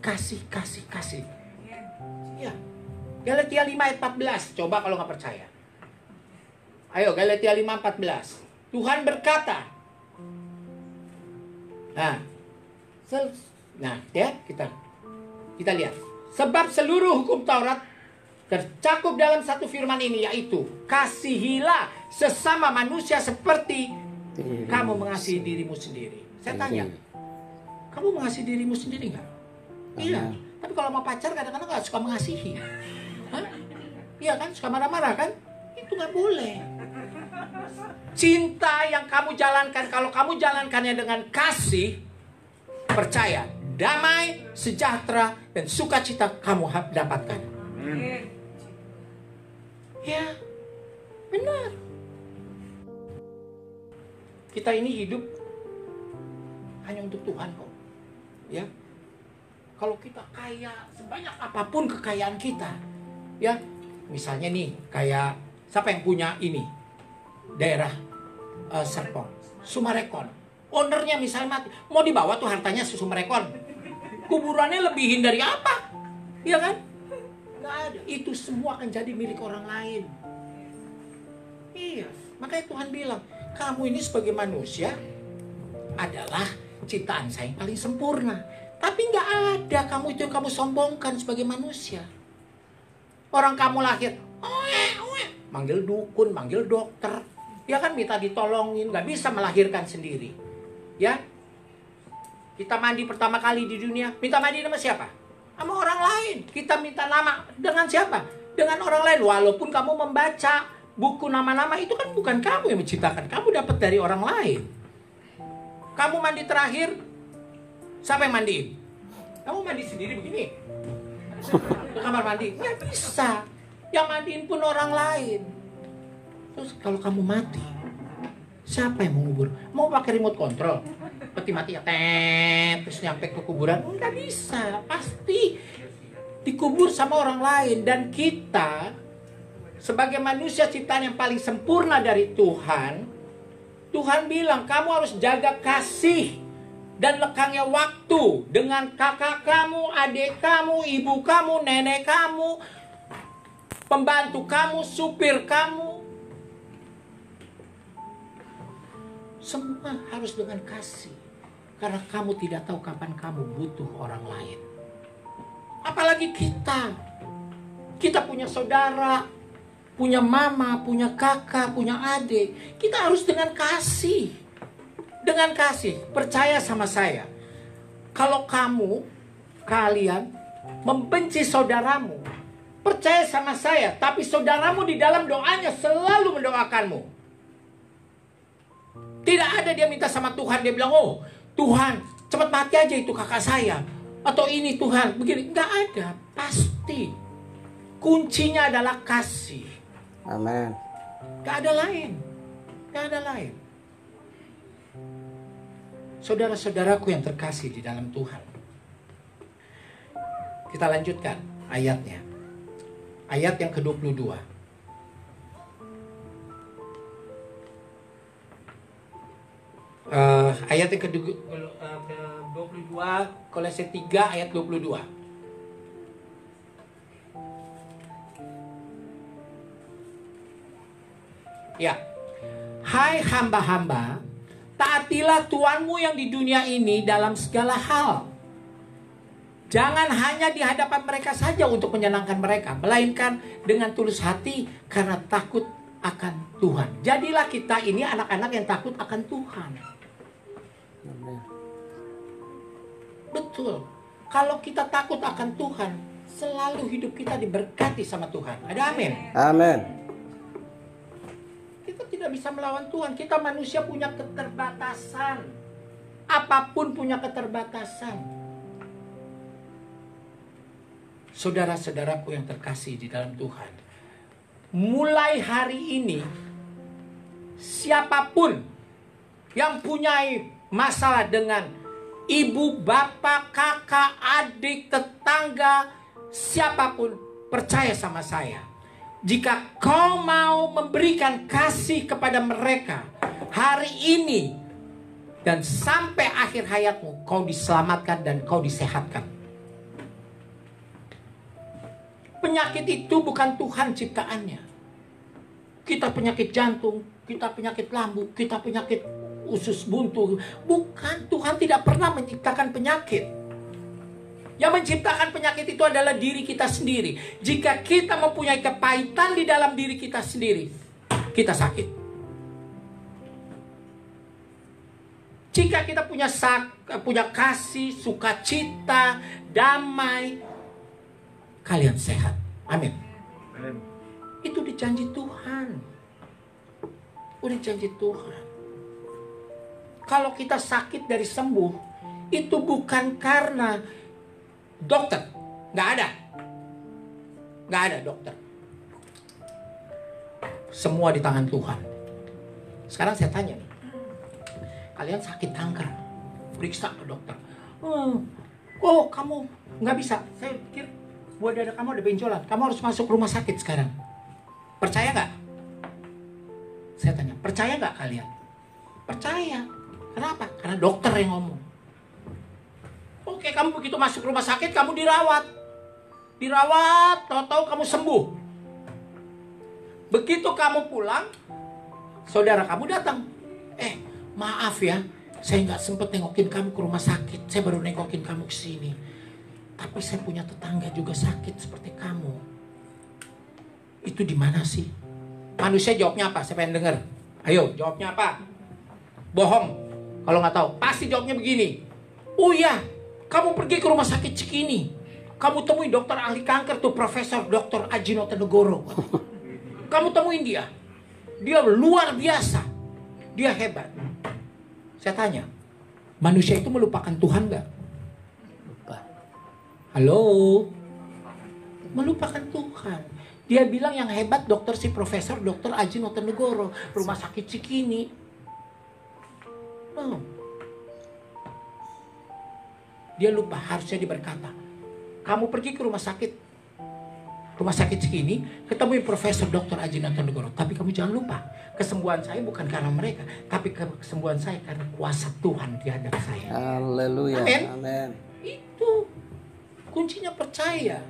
Ya, Galatia 5 ayat 14. Coba kalau nggak percaya. Ayo Galatia 5 14. Tuhan berkata. Ya kita lihat. Sebab seluruh hukum Taurat tercakup dalam satu firman ini, yaitu kasihilah sesama manusia seperti kamu mengasihi dirimu sendiri. Saya tanya, kamu mengasihi dirimu sendiri nggak? Iya. Tapi kalau mau pacar kadang-kadang nggak suka mengasihi. Hah? Iya kan? Suka marah-marah kan? Itu nggak boleh. Cinta yang kamu jalankan, kalau kamu jalankannya dengan kasih, percaya, damai, sejahtera, dan sukacita kamu dapatkan. Ya, benar. Kita ini hidup hanya untuk Tuhan kok. Ya. Kalau kita kaya sebanyak apapun kekayaan kita, ya, misalnya nih kayak siapa yang punya ini daerah Serpong, Sumarekon, ownernya misalnya mati, mau dibawa tuh hartanya Sumarekon, kuburannya lebihin dari apa, ya kan? Nggak ada, itu semua akan jadi milik orang lain. Iya, makanya Tuhan bilang, kamu ini sebagai manusia adalah ciptaan saya yang paling sempurna. Tapi nggak ada kamu itu yang kamu sombongkan sebagai manusia. Orang kamu lahir, manggil dukun, manggil dokter, ya kan minta ditolongin, nggak bisa melahirkan sendiri. Ya, kita mandi pertama kali di dunia, minta mandi sama siapa? Sama orang lain. Kita minta nama dengan siapa? Dengan orang lain. Walaupun kamu membaca buku nama-nama, itu kan bukan kamu yang menciptakan, kamu dapat dari orang lain. Kamu mandi terakhir, siapa yang mandiin? Kamu mandi sendiri begini? Ke kamar mandi? Nggak bisa. Yang mandiin pun orang lain. Terus kalau kamu mati, siapa yang mau ngubur? Mau pakai remote control? Peti mati ya, terus nyampe ke kuburan? Nggak bisa. Pasti dikubur sama orang lain. Dan kita, sebagai manusia ciptaan yang paling sempurna dari Tuhan, Tuhan bilang kamu harus jaga kasih dan lekangnya waktu dengan kakak kamu, adik kamu, ibu kamu, nenek kamu, pembantu kamu, supir kamu. Semua harus dengan kasih. Karena kamu tidak tahu kapan kamu butuh orang lain. Apalagi kita. Kita punya saudara. punya mama, punya kakak, punya adik. Kita harus dengan kasih. Dengan kasih. Percaya sama saya. Kalau kalian membenci saudaramu, percaya sama saya, tapi saudaramu di dalam doanya selalu mendoakanmu. Tidak ada dia minta sama Tuhan, dia bilang, oh Tuhan, cepat mati aja itu kakak saya. Atau ini Tuhan, begini. Nggak ada, pasti. Kuncinya adalah kasih. Amin. Gak ada lain. Gak ada lain. Saudara-saudaraku yang terkasih di dalam Tuhan. Kita lanjutkan ayatnya. Ayat yang ke-22. Ayat yang ke-22, Kolose 3 ayat 22. Ya, hai hamba-hamba, taatilah Tuanmu yang di dunia ini dalam segala hal. Jangan hanya di hadapan mereka saja untuk menyenangkan mereka, melainkan dengan tulus hati karena takut akan Tuhan. Jadilah kita ini anak-anak yang takut akan Tuhan. Betul. Kalau kita takut akan Tuhan, selalu hidup kita diberkati sama Tuhan. Ada amin? Amin. Kita tidak bisa melawan Tuhan. Kita manusia punya keterbatasan. Apapun punya keterbatasan. Saudara-saudaraku yang terkasih di dalam Tuhan. Mulai hari ini, siapapun yang punya masalah dengan ibu, bapak, kakak, adik, tetangga, siapapun, percaya sama saya. Jika kau mau memberikan kasih kepada mereka hari ini dan sampai akhir hayatmu, kau diselamatkan dan kau disehatkan. Penyakit itu bukan Tuhan ciptaannya. Kita penyakit jantung, kita penyakit lambung, kita penyakit usus buntu. Bukan, Tuhan tidak pernah menciptakan penyakit. Yang menciptakan penyakit itu adalah diri kita sendiri. Jika kita mempunyai kepahitan di dalam diri kita sendiri, kita sakit. Jika kita punya kasih, sukacita, damai, kalian sehat. Amin. Itu dijanji Tuhan. Udah janji Tuhan. Kalau kita sakit dari sembuh, itu bukan karena dokter. Nggak ada dokter. Semua di tangan Tuhan. Sekarang saya tanya nih, kalian sakit kanker, periksa ke dokter. Oh kamu nggak bisa. Saya pikir buat dada kamu ada benjolan, kamu harus masuk rumah sakit sekarang. Percaya nggak? Saya tanya, percaya nggak kalian? Percaya. Kenapa? Karena dokter yang ngomong. Oke, kamu begitu masuk rumah sakit, kamu dirawat. Tahu-tahu kamu sembuh. Begitu kamu pulang, saudara kamu datang. Maaf ya, saya nggak sempet nengokin kamu ke rumah sakit. Saya baru nengokin kamu ke sini. Tapi saya punya tetangga juga sakit seperti kamu. Itu di mana sih? Manusia jawabnya apa? Saya pengen dengar. Ayo, jawabnya apa? Bohong. Kalau nggak tahu, pasti jawabnya begini. Oh iya, kamu pergi ke rumah sakit Cikini. Kamu temui dokter ahli kanker tuh, Profesor Dr. Aji Notonegoro. Kamu temuin dia. Dia luar biasa. Dia hebat. Saya tanya, manusia itu melupakan Tuhan nggak? Halo? Melupakan Tuhan. Dia bilang yang hebat dokter si Profesor Dr. Aji Notonegoro, rumah sakit Cikini. Dia lupa, harusnya dia berkata, kamu pergi ke rumah sakit Cikini, ketemu Profesor Dr. Aji Notonegoro. Tapi kamu jangan lupa, kesembuhan saya bukan karena mereka, tapi kesembuhan saya karena kuasa Tuhan di hadapan saya. Haleluya. Amin. Itu kuncinya percaya.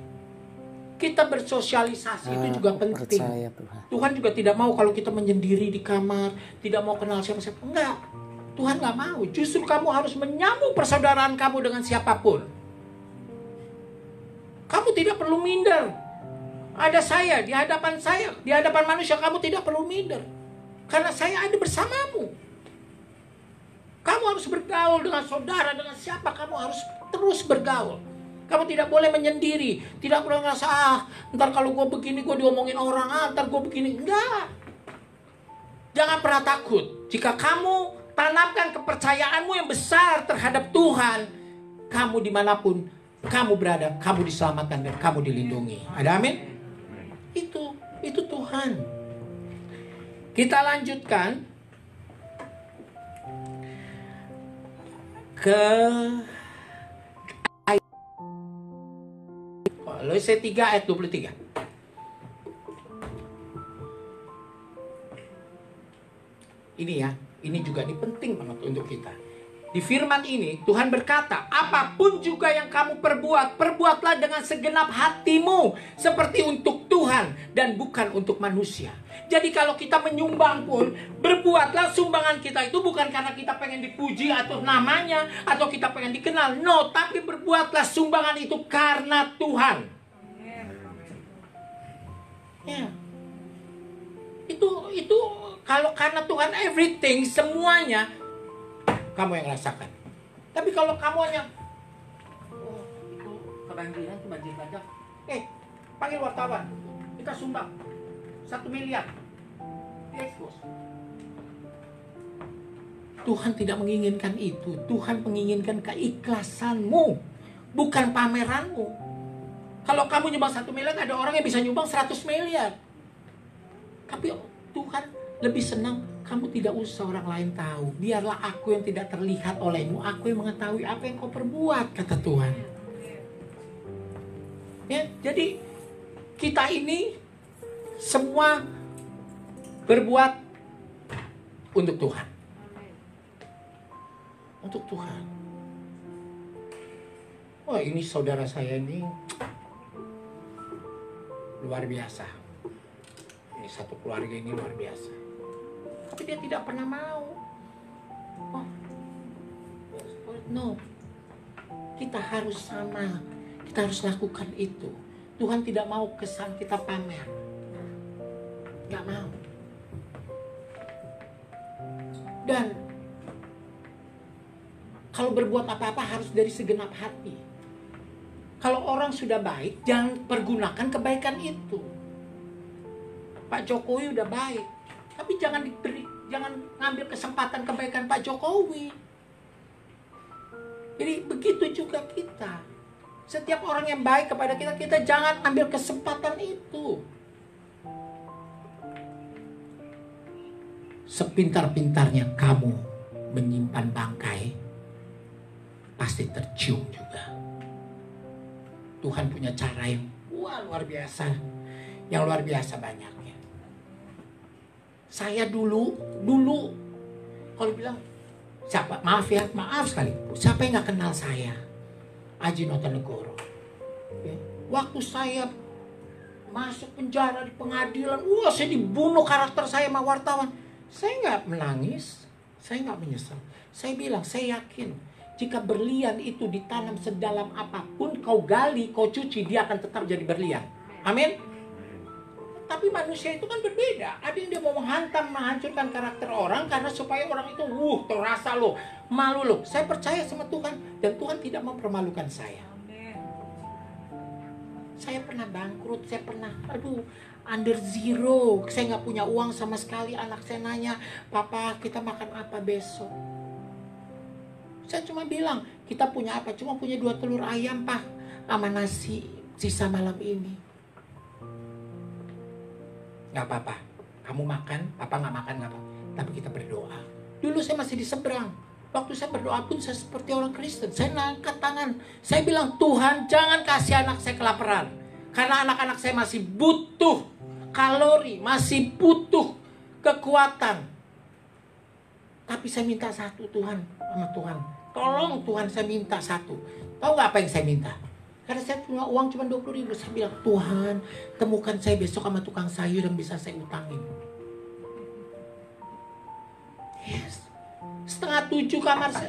Kita bersosialisasi itu juga penting. Tuhan juga tidak mau kalau kita menyendiri di kamar, tidak mau kenal siapa-siapa. Enggak. Tuhan nggak mau. Justru kamu harus menyambung persaudaraan kamu dengan siapapun. Kamu tidak perlu minder. Ada saya, di hadapan manusia kamu tidak perlu minder. Karena saya ada bersamamu. Kamu harus bergaul dengan saudara, dengan siapa kamu harus terus bergaul. Kamu tidak boleh menyendiri, tidak boleh ngerasa, ntar kalau gue begini gue diomongin orang, ntar gue begini. Enggak. Jangan pernah takut. Jika kamu tanamkan kepercayaanmu yang besar terhadap Tuhan, kamu dimanapun kamu berada, kamu diselamatkan dan kamu dilindungi. Ada amin? Itu Tuhan. Kita lanjutkan ke Kolose 3 ayat 23. Ini juga penting banget untuk kita. Di firman ini Tuhan berkata, apapun juga yang kamu perbuat, perbuatlah dengan segenap hatimu, seperti untuk Tuhan dan bukan untuk manusia. Jadi kalau kita menyumbang pun, berbuatlah sumbangan kita itu bukan karena kita pengen dipuji atau namanya, atau kita pengen dikenal. No, tapi berbuatlah sumbangan itu karena Tuhan. Ya. Itu kalau karena Tuhan everything, semuanya kamu yang rasakan. Tapi kalau kamu hanya itu kebanjiran, itu banjir bandang. Panggil wartawan. Kita sumbang 1 miliar. Diekspos. Tuhan tidak menginginkan itu. Tuhan menginginkan keikhlasanmu, bukan pameranmu. Kalau kamu nyumbang 1 miliar, ada orang yang bisa nyumbang 100 miliar. Tapi Tuhan lebih senang kamu tidak usah orang lain tahu. Biarlah aku yang tidak terlihat olehmu. Aku yang mengetahui apa yang kau perbuat, kata Tuhan. Ya, jadi kita ini semua berbuat untuk Tuhan. Untuk Tuhan. Wah, ini saudara saya ini luar biasa. Ini satu keluarga ini luar biasa. Tapi dia tidak pernah mau. No. Kita harus sama. Kita harus lakukan itu. Tuhan tidak mau kesan kita pamer. Gak mau. Dan kalau berbuat apa-apa harus dari segenap hati. Kalau orang sudah baik, jangan pergunakan kebaikan itu. Pak Jokowi udah baik, tapi jangan ngambil kesempatan kebaikan Pak Jokowi. Jadi begitu juga kita. Setiap orang yang baik kepada kita, kita jangan ambil kesempatan itu. Sepintar-pintarnya kamu menyimpan bangkai, pasti tercium juga. Tuhan punya cara yang luar biasa, yang luar biasa banyaknya. Saya dulu kalau bilang siapa, maaf sekali, siapa yang nggak kenal saya? Aji Notonegoro. Waktu saya masuk penjara di pengadilan, saya dibunuh karakter saya sama wartawan. Saya nggak menangis, saya nggak menyesal. Saya bilang, saya yakin jika berlian itu ditanam sedalam apapun, kau gali, kau cuci, dia akan tetap jadi berlian. Amin. Tapi manusia itu kan berbeda. Ada yang dia mau menghancurkan karakter orang karena supaya orang itu terasa loh, malu loh. Saya percaya sama Tuhan dan Tuhan tidak mempermalukan saya. Saya pernah bangkrut, saya pernah under zero. Saya nggak punya uang sama sekali. Anak saya nanya, "Papa, kita makan apa besok?" Saya cuma bilang, "Kita punya apa? Cuma punya 2 telur ayam, Pak, sama nasi sisa malam ini." Gak apa-apa, kamu makan, Papa gak makan gak apa-apa. Tapi kita berdoa. Dulu saya masih di seberang. Waktu saya berdoa pun saya seperti orang Kristen. Saya angkat tangan. Saya bilang, Tuhan jangan kasih anak saya kelaparan. Karena anak-anak saya masih butuh kalori, masih butuh kekuatan. Tapi saya minta satu, Tuhan, sama Tuhan. Tolong Tuhan, saya minta satu. Tahu gak apa yang saya minta? Karena saya punya uang cuma 20.000. Saya bilang, Tuhan, temukan saya besok sama tukang sayur yang bisa saya utangin. Yes. 6:30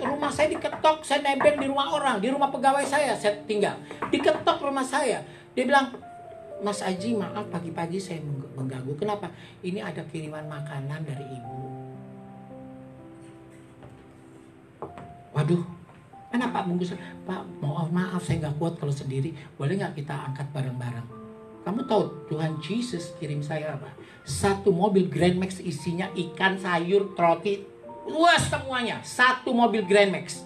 rumah saya diketok. Saya nebeng di rumah orang, di rumah pegawai saya tinggal. Diketok rumah saya. Dia bilang, Mas Aji, maaf pagi-pagi saya mengganggu. Kenapa? Ini ada kiriman makanan dari ibu. Waduh, mana Pak bungkus? Pak, maaf saya nggak kuat kalau sendiri. Boleh nggak kita angkat bareng-bareng? Kamu tahu Tuhan Yesus kirim saya apa? 1 mobil Grand Max isinya ikan, sayur, roti, luas semuanya. 1 mobil Grand Max.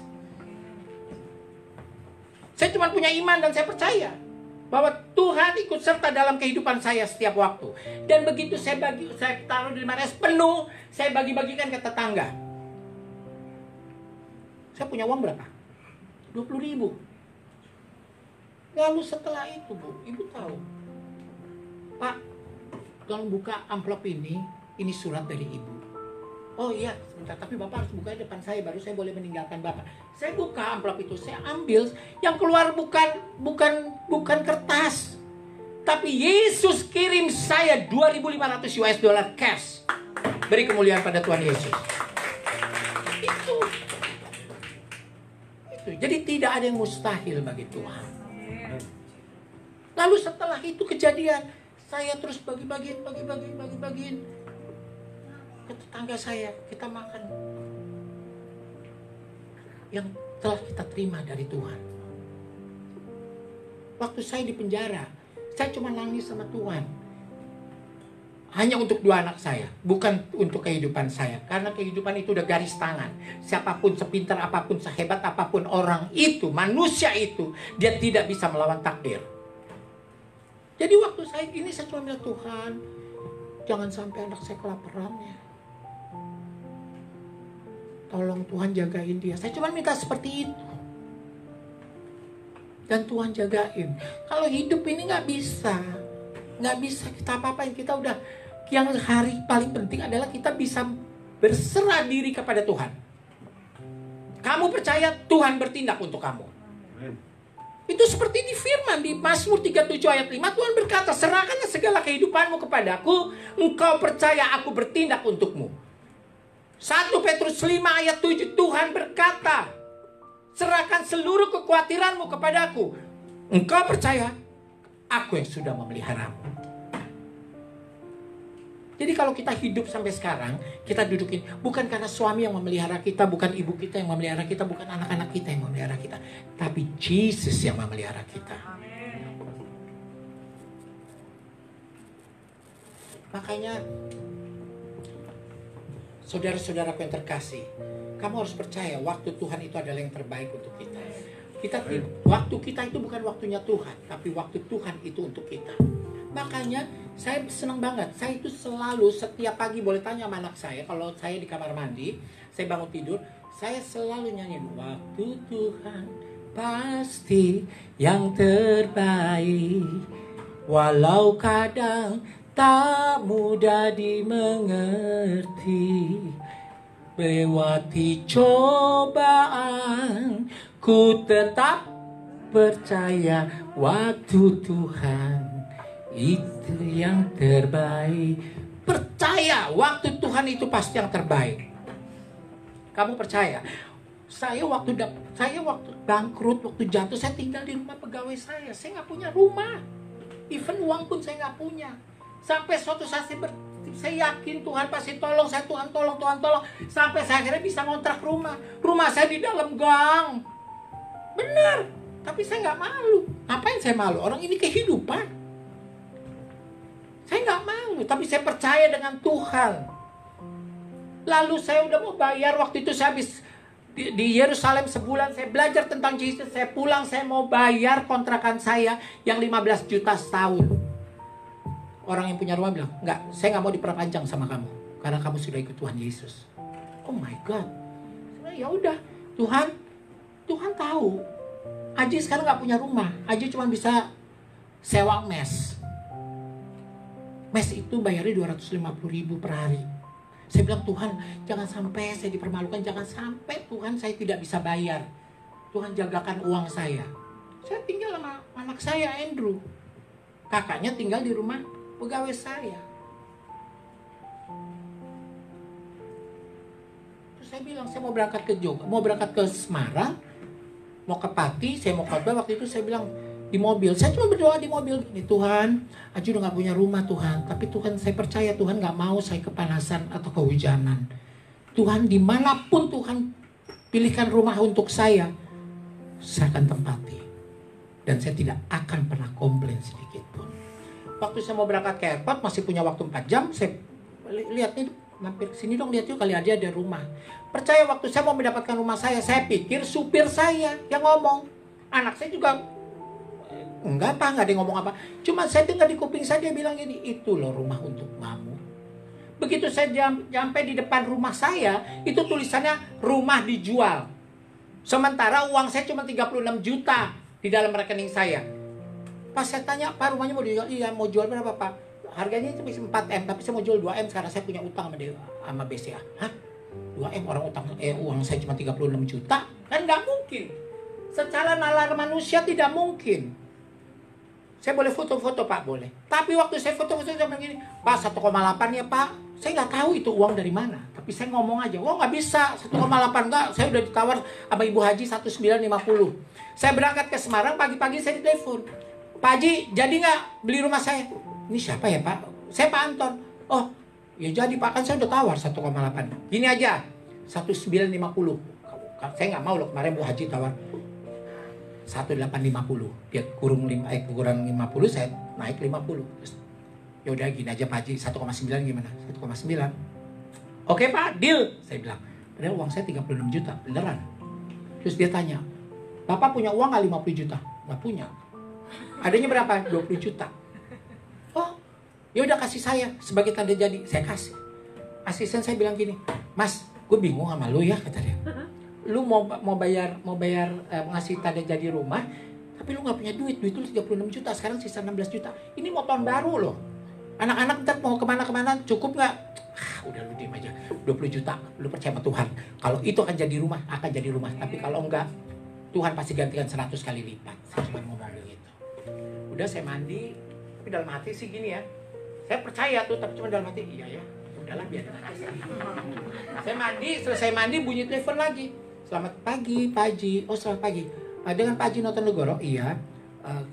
Saya cuma punya iman dan saya percaya bahwa Tuhan ikut serta dalam kehidupan saya setiap waktu. Dan begitu saya taruh di lemari es penuh, saya bagi-bagikan ke tetangga. Saya punya uang berapa? 20.000. Lalu setelah itu, Bu, Ibu tahu, Pak, tolong buka amplop ini surat dari Ibu. Oh iya, sebentar, tapi Bapak harus buka di depan saya, baru saya boleh meninggalkan Bapak. Saya buka amplop itu, saya ambil, yang keluar bukan kertas, tapi Yesus kirim saya $2.500 cash. Beri kemuliaan pada Tuhan Yesus. Itu. Jadi tidak ada yang mustahil bagi Tuhan. Lalu setelah itu kejadian, saya terus bagi-bagiin ke tetangga saya, kita makan yang telah kita terima dari Tuhan. Waktu saya di penjara, saya cuma nangis sama Tuhan. Hanya untuk 2 anak saya, bukan untuk kehidupan saya. Karena kehidupan itu udah garis tangan. Siapapun, sepintar apapun, sehebat apapun orang itu, manusia itu, dia tidak bisa melawan takdir. Jadi waktu saya gini, saya cuma bilang, Tuhan, jangan sampai anak saya kelaparan ya. Tolong Tuhan jagain dia. Saya cuma minta seperti itu. Dan Tuhan jagain. Kalau hidup ini nggak bisa kita apa-apain. Kita udah, yang hari paling penting adalah kita bisa berserah diri kepada Tuhan. Kamu percaya Tuhan bertindak untuk kamu. Itu seperti di firman di Mazmur 37 ayat 5, Tuhan berkata, serahkanlah segala kehidupanmu kepadaku, engkau percaya aku bertindak untukmu. 1 Petrus 5 ayat 7, Tuhan berkata, serahkan seluruh kekhawatiranmu kepadaku. Engkau percaya, aku yang sudah memeliharamu. Jadi kalau kita hidup sampai sekarang, kita dudukin, bukan karena suami yang memelihara kita, bukan ibu kita yang memelihara kita, bukan anak-anak kita yang memelihara kita, tapi Yesus yang memelihara kita. Makanya, saudara-saudaraku yang terkasih, kamu harus percaya waktu Tuhan itu adalah yang terbaik untuk kita. Waktu kita itu bukan waktunya Tuhan, tapi waktu Tuhan itu untuk kita. Makanya saya senang banget. Saya itu selalu setiap pagi, boleh tanya sama anak saya, kalau saya di kamar mandi, saya bangun tidur, saya selalu nyanyiin, waktu Tuhan pasti yang terbaik, walau kadang tak mudah dimengerti. Lewati cobaan, ku tetap percaya waktu Tuhan itu yang terbaik. Percaya waktu Tuhan itu pasti yang terbaik. Kamu percaya? Saya waktu bangkrut, waktu jatuh, saya tinggal di rumah pegawai saya. Saya nggak punya rumah. Even uang pun saya nggak punya. Sampai suatu saat saya yakin Tuhan pasti tolong saya, Tuhan tolong. Sampai saya akhirnya bisa ngontrak rumah. Rumah saya di dalam gang. Benar. Tapi saya nggak malu. Ngapain saya malu? Orang ini kehidupan. Saya nggak malu. Tapi saya percaya dengan Tuhan. Lalu saya udah mau bayar. Waktu itu saya habis di Yerusalem sebulan. Saya belajar tentang Yesus. Saya pulang, saya mau bayar kontrakan saya yang 15 juta setahun. Orang yang punya rumah bilang, enggak, saya nggak mau diperpanjang sama kamu. Karena kamu sudah ikut Tuhan Yesus. Oh my God. Ya udah, Tuhan tahu. Aji sekarang nggak punya rumah. Aji cuma bisa sewa mes. Mes itu bayarnya 250.000 per hari. Saya bilang, Tuhan, jangan sampai saya dipermalukan. Jangan sampai Tuhan saya tidak bisa bayar. Tuhan jagakan uang saya. Saya tinggal sama anak saya, Andrew. Kakaknya tinggal di rumah pegawai saya. Terus saya bilang, saya mau berangkat ke Semarang, mau ke Pati, saya mau khotbah. Waktu itu saya bilang, di mobil. Saya cuma berdoa di mobil. Tuhan, Aji udah gak punya rumah Tuhan. Tapi Tuhan, saya percaya Tuhan gak mau saya kepanasan atau kehujanan. Tuhan, dimanapun Tuhan pilihkan rumah untuk saya akan tempati. Dan saya tidak akan pernah komplain sedikit pun. Waktu saya mau berangkat ke airport, masih punya waktu 4 jam, saya lihat nih, mampir ke sini dong, lihat yuk kali aja ada rumah. Percaya waktu saya mau mendapatkan rumah saya pikir supir saya yang ngomong. Anak saya juga, enggak ada yang ngomong apa. Cuma saya dengar di kuping saya, dia bilang gini, itu loh rumah untuk kamu. Begitu saya sampai di depan rumah saya, itu tulisannya rumah dijual. Sementara uang saya cuma 36 juta di dalam rekening saya. Pas saya tanya, Pak rumahnya mau dijual? Iya, mau jual berapa Pak? Harganya itu bisa 4M, tapi saya mau jual 2M karena saya punya utang sama BCA. Hah? 2M orang utang, uang saya cuma 36 juta? Kan nggak mungkin. Secara nalar manusia tidak mungkin. Saya boleh foto-foto Pak? Boleh. Tapi waktu saya foto-foto saya bilang gini, Pak 1,8 ya Pak. Saya nggak tahu itu uang dari mana. Tapi saya ngomong aja, wah nggak bisa 1,8 nggak. Saya udah ditawar sama Ibu Haji 1950. Saya berangkat ke Semarang, pagi-pagi saya ditelepon. Pak Haji, jadi nggak beli rumah saya? Ini siapa ya Pak? Saya Pak Anton. Oh, ya jadi Pak, kan saya udah tawar 1,8. Gini aja, 1950. Saya nggak mau loh, kemarin Bu Haji tawar 1850. Dia kurang 50, saya naik 50. Terus, ya udah gini aja Pak Haji, 1,9 gimana? 1,9. Oke Pak, deal. Saya bilang, padahal uang saya 36 juta, beneran. Terus dia tanya, Bapak punya uang nggak 50 juta? Nggak punya. Adanya berapa? 20 juta. Oh, ya udah kasih saya sebagai tanda jadi. Saya kasih. Asisten saya bilang gini, Mas, gue bingung sama lu ya, kata dia. Lu mau bayar ngasih tanda jadi rumah, tapi lu nggak punya duit lu 36 juta, sekarang sisa 16 juta. Ini mau tahun baru loh. Anak-anak ntar mau kemana-kemana, cukup nggak? Udah lu diem aja. 20 juta, lu percaya sama Tuhan. Kalau itu akan jadi rumah, akan jadi rumah. Tapi kalau enggak, Tuhan pasti gantikan 100 kali lipat. Saya cuma ngomong gitu. Udah saya mandi, tapi dalam hati sih gini ya. Saya percaya tuh, tapi cuma dalam hati, iya ya. Udahlah biar aja. Saya mandi, selesai mandi bunyi telepon lagi. Selamat pagi, Pak Haji. Oh, selamat pagi. Dengan Pak Haji Notonegoro? Iya.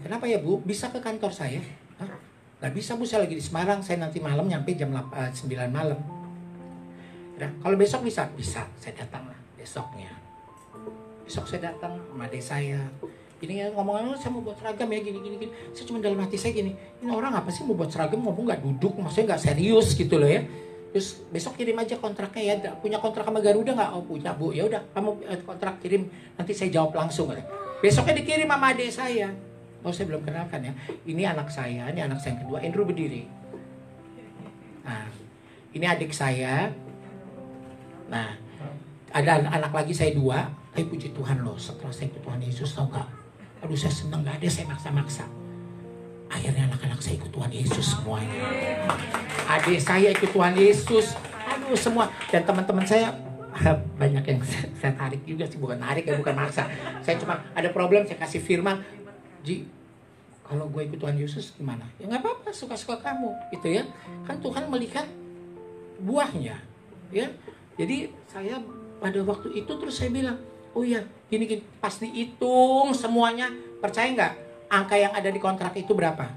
Kenapa ya, Bu? Bisa ke kantor saya? Hah? Gak bisa, Bu. Saya lagi di Semarang. Saya nanti malam nyampe jam 9 malam. Nah, kalau besok bisa? Bisa. Saya datang lah besoknya. Besok saya datang sama adik saya. Ini ngomong-ngomong, saya mau buat seragam ya, gini. Saya cuma dalam hati saya gini, ini orang apa sih mau buat seragam, ngomong gak duduk, maksudnya gak serius gitu loh ya. Terus besok kirim aja kontraknya ya, punya kontrak sama Garuda gak? Oh punya Bu, ya udah kamu kontrak kirim, nanti saya jawab langsung. Besoknya dikirim sama adik saya. Oh saya belum kenalkan ya, ini anak saya yang kedua, Andrew berdiri. Nah, ini adik saya. Nah, ada anak lagi saya 2, tapi puji Tuhan loh, setelah saya ikut Tuhan Yesus, tau gak? Aduh saya senang, gak ada saya maksa-maksa. Akhirnya anak-anak saya ikut Tuhan Yesus semuanya. Adik saya ikut Tuhan Yesus. Aduh semua. Dan teman-teman saya banyak yang saya tarik juga sih. Bukan tarik ya, bukan maksa. Saya cuma ada problem, saya kasih firman. Ji, kalau gue ikut Tuhan Yesus gimana? Ya gak apa-apa, suka-suka kamu. Gitu ya. Kan Tuhan melihat buahnya. Ya. Jadi saya pada waktu itu terus saya bilang, oh iya, gini, pas dihitung semuanya, percaya nggak? Angka yang ada di kontrak itu berapa?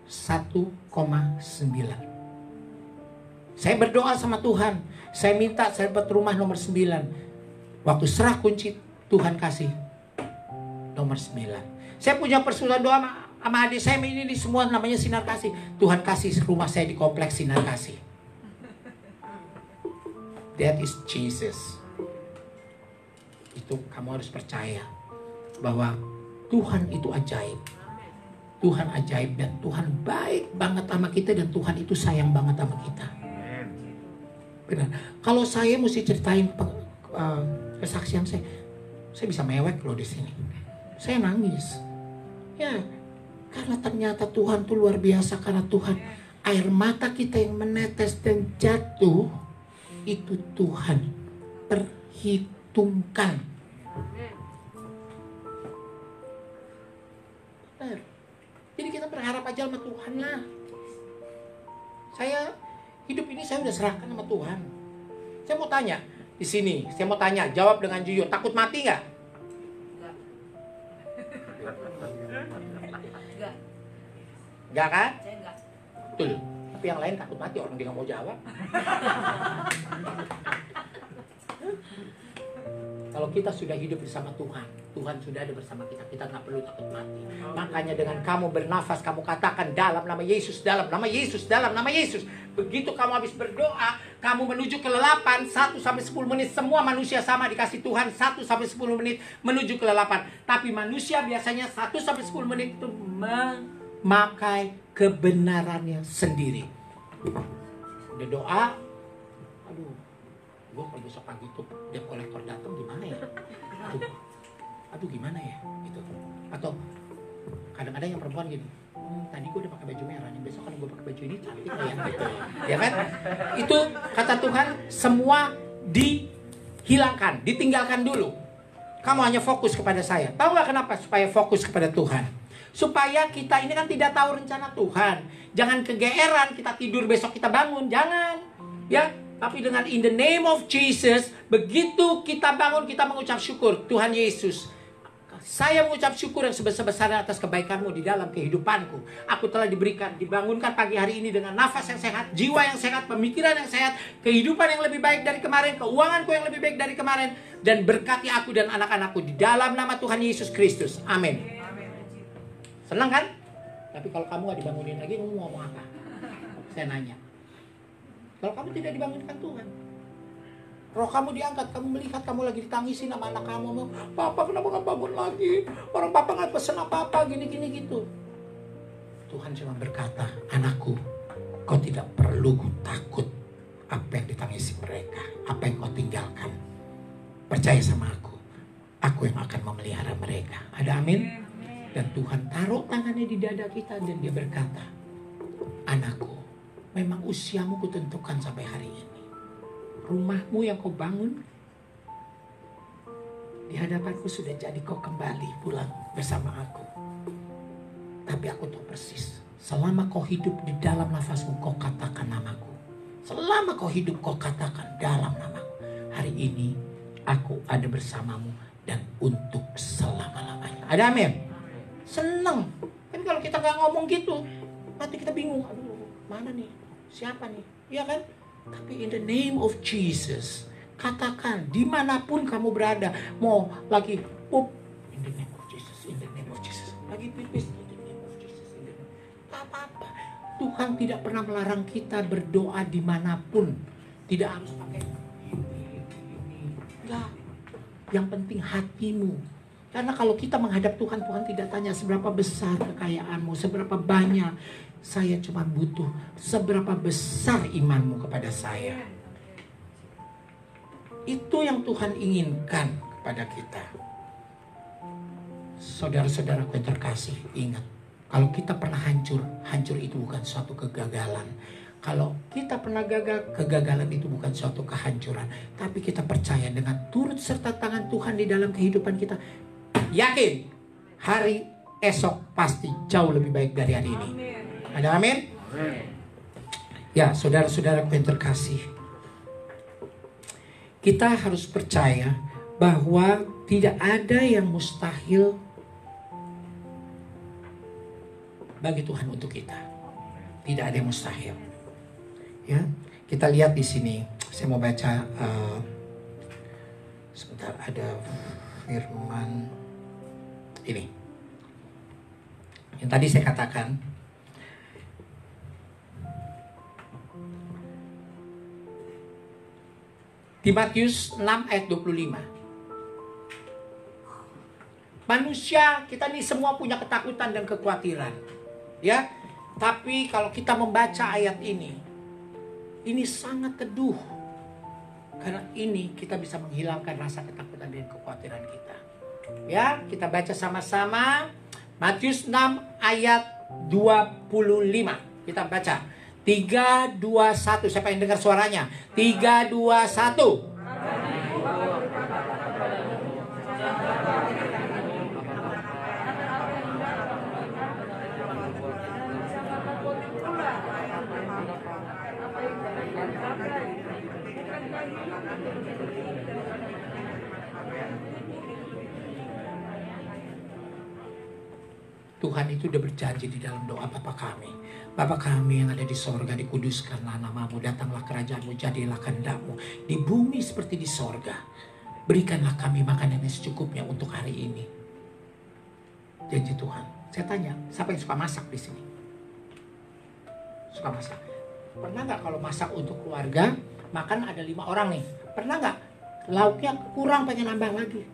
1,9. Saya berdoa sama Tuhan. Saya minta saya dapat rumah nomor 9. Waktu serah kunci, Tuhan kasih nomor 9. Saya punya persaudaraan doa sama adik saya ini di semua namanya Sinar Kasih. Tuhan kasih rumah saya di kompleks Sinar Kasih. That is Jesus. Itu kamu harus percaya bahwa Tuhan itu ajaib. Tuhan ajaib dan Tuhan baik banget sama kita dan Tuhan itu sayang banget sama kita. Benar. Kalau saya mesti ceritain kesaksian saya bisa mewek loh di sini. Saya nangis. Ya, karena ternyata Tuhan itu luar biasa, karena Tuhan air mata kita yang menetes dan jatuh itu Tuhan perhitungkan. Benar. Jadi kita berharap aja sama Tuhan lah. Saya hidup ini saya udah serahkan sama Tuhan. Saya mau tanya di sini, saya mau tanya, jawab dengan jujur. Takut mati nggak? Enggak kan? Saya enggak. Betul. Tapi yang lain takut mati, orang dia nggak mau jawab. Kalau kita sudah hidup bersama Tuhan, Tuhan sudah ada bersama kita, kita nggak perlu takut mati. Makanya dengan kamu bernafas, kamu katakan dalam nama Yesus, dalam nama Yesus, dalam nama Yesus. Begitu kamu habis berdoa, kamu menuju kelelapan 1-10 menit. Semua manusia sama dikasih Tuhan 1-10 menit menuju kelelapan. Tapi manusia biasanya 1-10 menit itu memakai kebenarannya sendiri. Udah doa, aduh, gue kalau besok pagi tuh debt collector datang gimana ya? Aduh gimana ya? Gitu. Atau kadang-kadang yang perempuan gini, tadi gue udah pakai baju merah nih, besok kalau gue pakai baju ini cantik ya, gitu. Ya kan? Itu kata Tuhan semua dihilangkan, ditinggalkan dulu. Kamu hanya fokus kepada saya. Tahu nggak kenapa? Supaya fokus kepada Tuhan. Supaya kita ini kan tidak tahu rencana Tuhan. Jangan kegeeran kita tidur besok kita bangun, jangan. Ya. Tapi dengan in the name of Jesus, begitu kita bangun, kita mengucap syukur. Tuhan Yesus, saya mengucap syukur yang sebesar-besarnya atas kebaikan-Mu di dalam kehidupanku. Aku telah dibangunkan pagi hari ini dengan nafas yang sehat, jiwa yang sehat, pemikiran yang sehat, kehidupan yang lebih baik dari kemarin, keuanganku yang lebih baik dari kemarin, dan berkati aku dan anak-anakku di dalam nama Tuhan Yesus Kristus. Amin. Senang kan? Tapi kalau kamu gak dibangunin lagi, kamu mau ngomong apa? Saya nanya. Kalau kamu tidak dibangunkan Tuhan, roh kamu diangkat, kamu melihat kamu lagi ditangisi sama anak kamu, Papa kenapa gak bangun lagi? Orang Papa gak pesen apa-apa, gini-gini gitu. Tuhan cuma berkata, anakku, kau tidak perlu takut apa yang ditangisi mereka, apa yang kau tinggalkan. Percaya sama aku yang akan memelihara mereka. Ada amin? Dan Tuhan taruh tangannya di dada kita dan dia berkata, anakku, memang usiamu kutentukan sampai hari ini. Rumahmu yang kau bangun di hadapanku sudah jadi kau kembali pulang bersama aku. Tapi aku tahu persis, selama kau hidup di dalam nafasmu, kau katakan namaku. Selama kau hidup, kau katakan dalam namaku. Hari ini aku ada bersamamu dan untuk selama-lamanya. Ada amin? Senang. Tapi kalau kita gak ngomong gitu, nanti kita bingung. Aduh, mana nih? Siapa nih? Iya kan? Tapi in the name of Jesus, katakan dimanapun kamu berada, mau lagi pup, in the name of Jesus, in the name of Jesus, lagi pipis, in the name of Jesus, in the name. Tak apa-apa. Tuhan tidak pernah melarang kita berdoa dimanapun. Tidak harus pakai ini. Enggak. Yang penting hatimu. Karena kalau kita menghadap Tuhan, Tuhan tidak tanya seberapa besar kekayaanmu, seberapa banyak. Saya cuma butuh seberapa besar imanmu kepada saya. Itu yang Tuhan inginkan kepada kita. Saudara-saudaraku yang terkasih, ingat. Kalau kita pernah hancur, hancur itu bukan suatu kegagalan. Kalau kita pernah gagal, kegagalan itu bukan suatu kehancuran. Tapi kita percaya dengan turut serta tangan Tuhan di dalam kehidupan kita. Yakin, hari esok pasti jauh lebih baik dari hari ini. Ada amin? Ya, saudara-saudara yang terkasih, kita harus percaya bahwa tidak ada yang mustahil bagi Tuhan untuk kita. Tidak ada yang mustahil. Ya, kita lihat di sini. Saya mau baca sebentar, ada firman ini. Yang tadi saya katakan, di Matius 6 ayat 25. Manusia, kita ini semua punya ketakutan dan kekhawatiran. Ya, tapi kalau kita membaca ayat ini sangat teduh. Karena ini kita bisa menghilangkan rasa ketakutan dan kekhawatiran kita. Ya, kita baca sama-sama Matius 6 ayat 25. Kita baca 3, 2, 1. Siapa yang dengar suaranya? 3, 2, 1. Tuhan itu udah berjanji di dalam doa Bapa kami. Bapa kami yang ada di sorga, dikuduskanlah namamu, datanglah kerajaanmu, jadilah kehendakmu di bumi seperti di sorga. Berikanlah kami makanan yang secukupnya untuk hari ini. Janji Tuhan. Saya tanya, siapa yang suka masak di sini? Suka masak. Pernah nggak kalau masak untuk keluarga, makan ada 5 orang nih. Pernah nggak lauknya kurang pengen nambah lagi?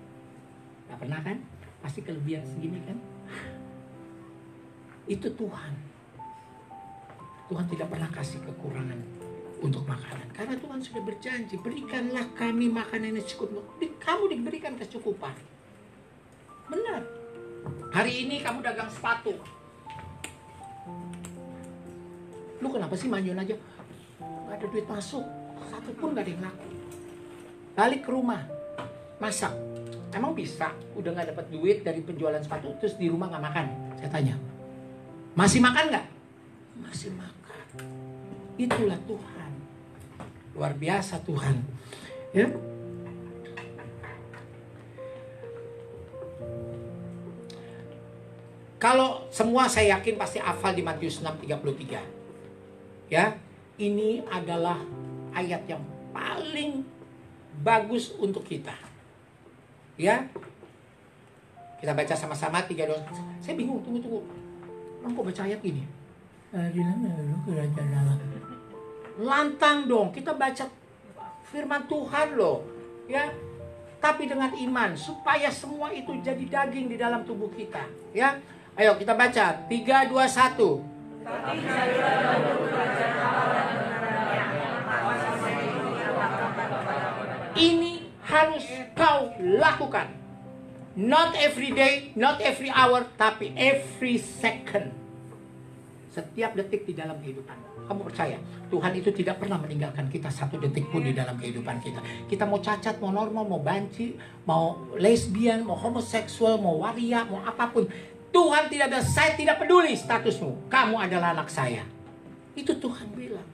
Nggak pernah kan? Pasti kelebihan segini kan? Itu Tuhan. Tuhan tidak pernah kasih kekurangan untuk makanan. Karena Tuhan sudah berjanji, berikanlah kami makanan yang cukup. Kamu diberikan kecukupan. Benar. Hari ini kamu dagang sepatu. Lu kenapa sih manyun aja? Gak ada duit masuk. Satu pun gak ada yang laku. Balik ke rumah. Masak. Emang bisa? Udah gak dapat duit dari penjualan sepatu, terus di rumah gak makan? Saya tanya. Masih makan gak? Masih makan. Itulah Tuhan. Luar biasa Tuhan. Ya. Kalau semua saya yakin pasti hafal di Matius 6:33. Ya, ini adalah ayat yang paling bagus untuk kita. Ya. Kita baca sama-sama 3 doa. Saya bingung, tunggu. Orang kok baca ayat ini? Lantang dong, kita baca firman Tuhan loh, ya. Tapi dengan iman supaya semua itu jadi daging di dalam tubuh kita, ya. Ayo kita baca 3, 2, 1. Ini harus kau lakukan. Not every day, not every hour, tapi every second. Setiap detik di dalam kehidupan. Kamu percaya, Tuhan itu tidak pernah meninggalkan kita satu detik pun di dalam kehidupan kita. Kita mau cacat, mau normal, mau banci, mau lesbian, mau homoseksual, mau waria, mau apapun. Tuhan tidak ada, saya tidak peduli statusmu. Kamu adalah anak saya. Itu Tuhan bilang.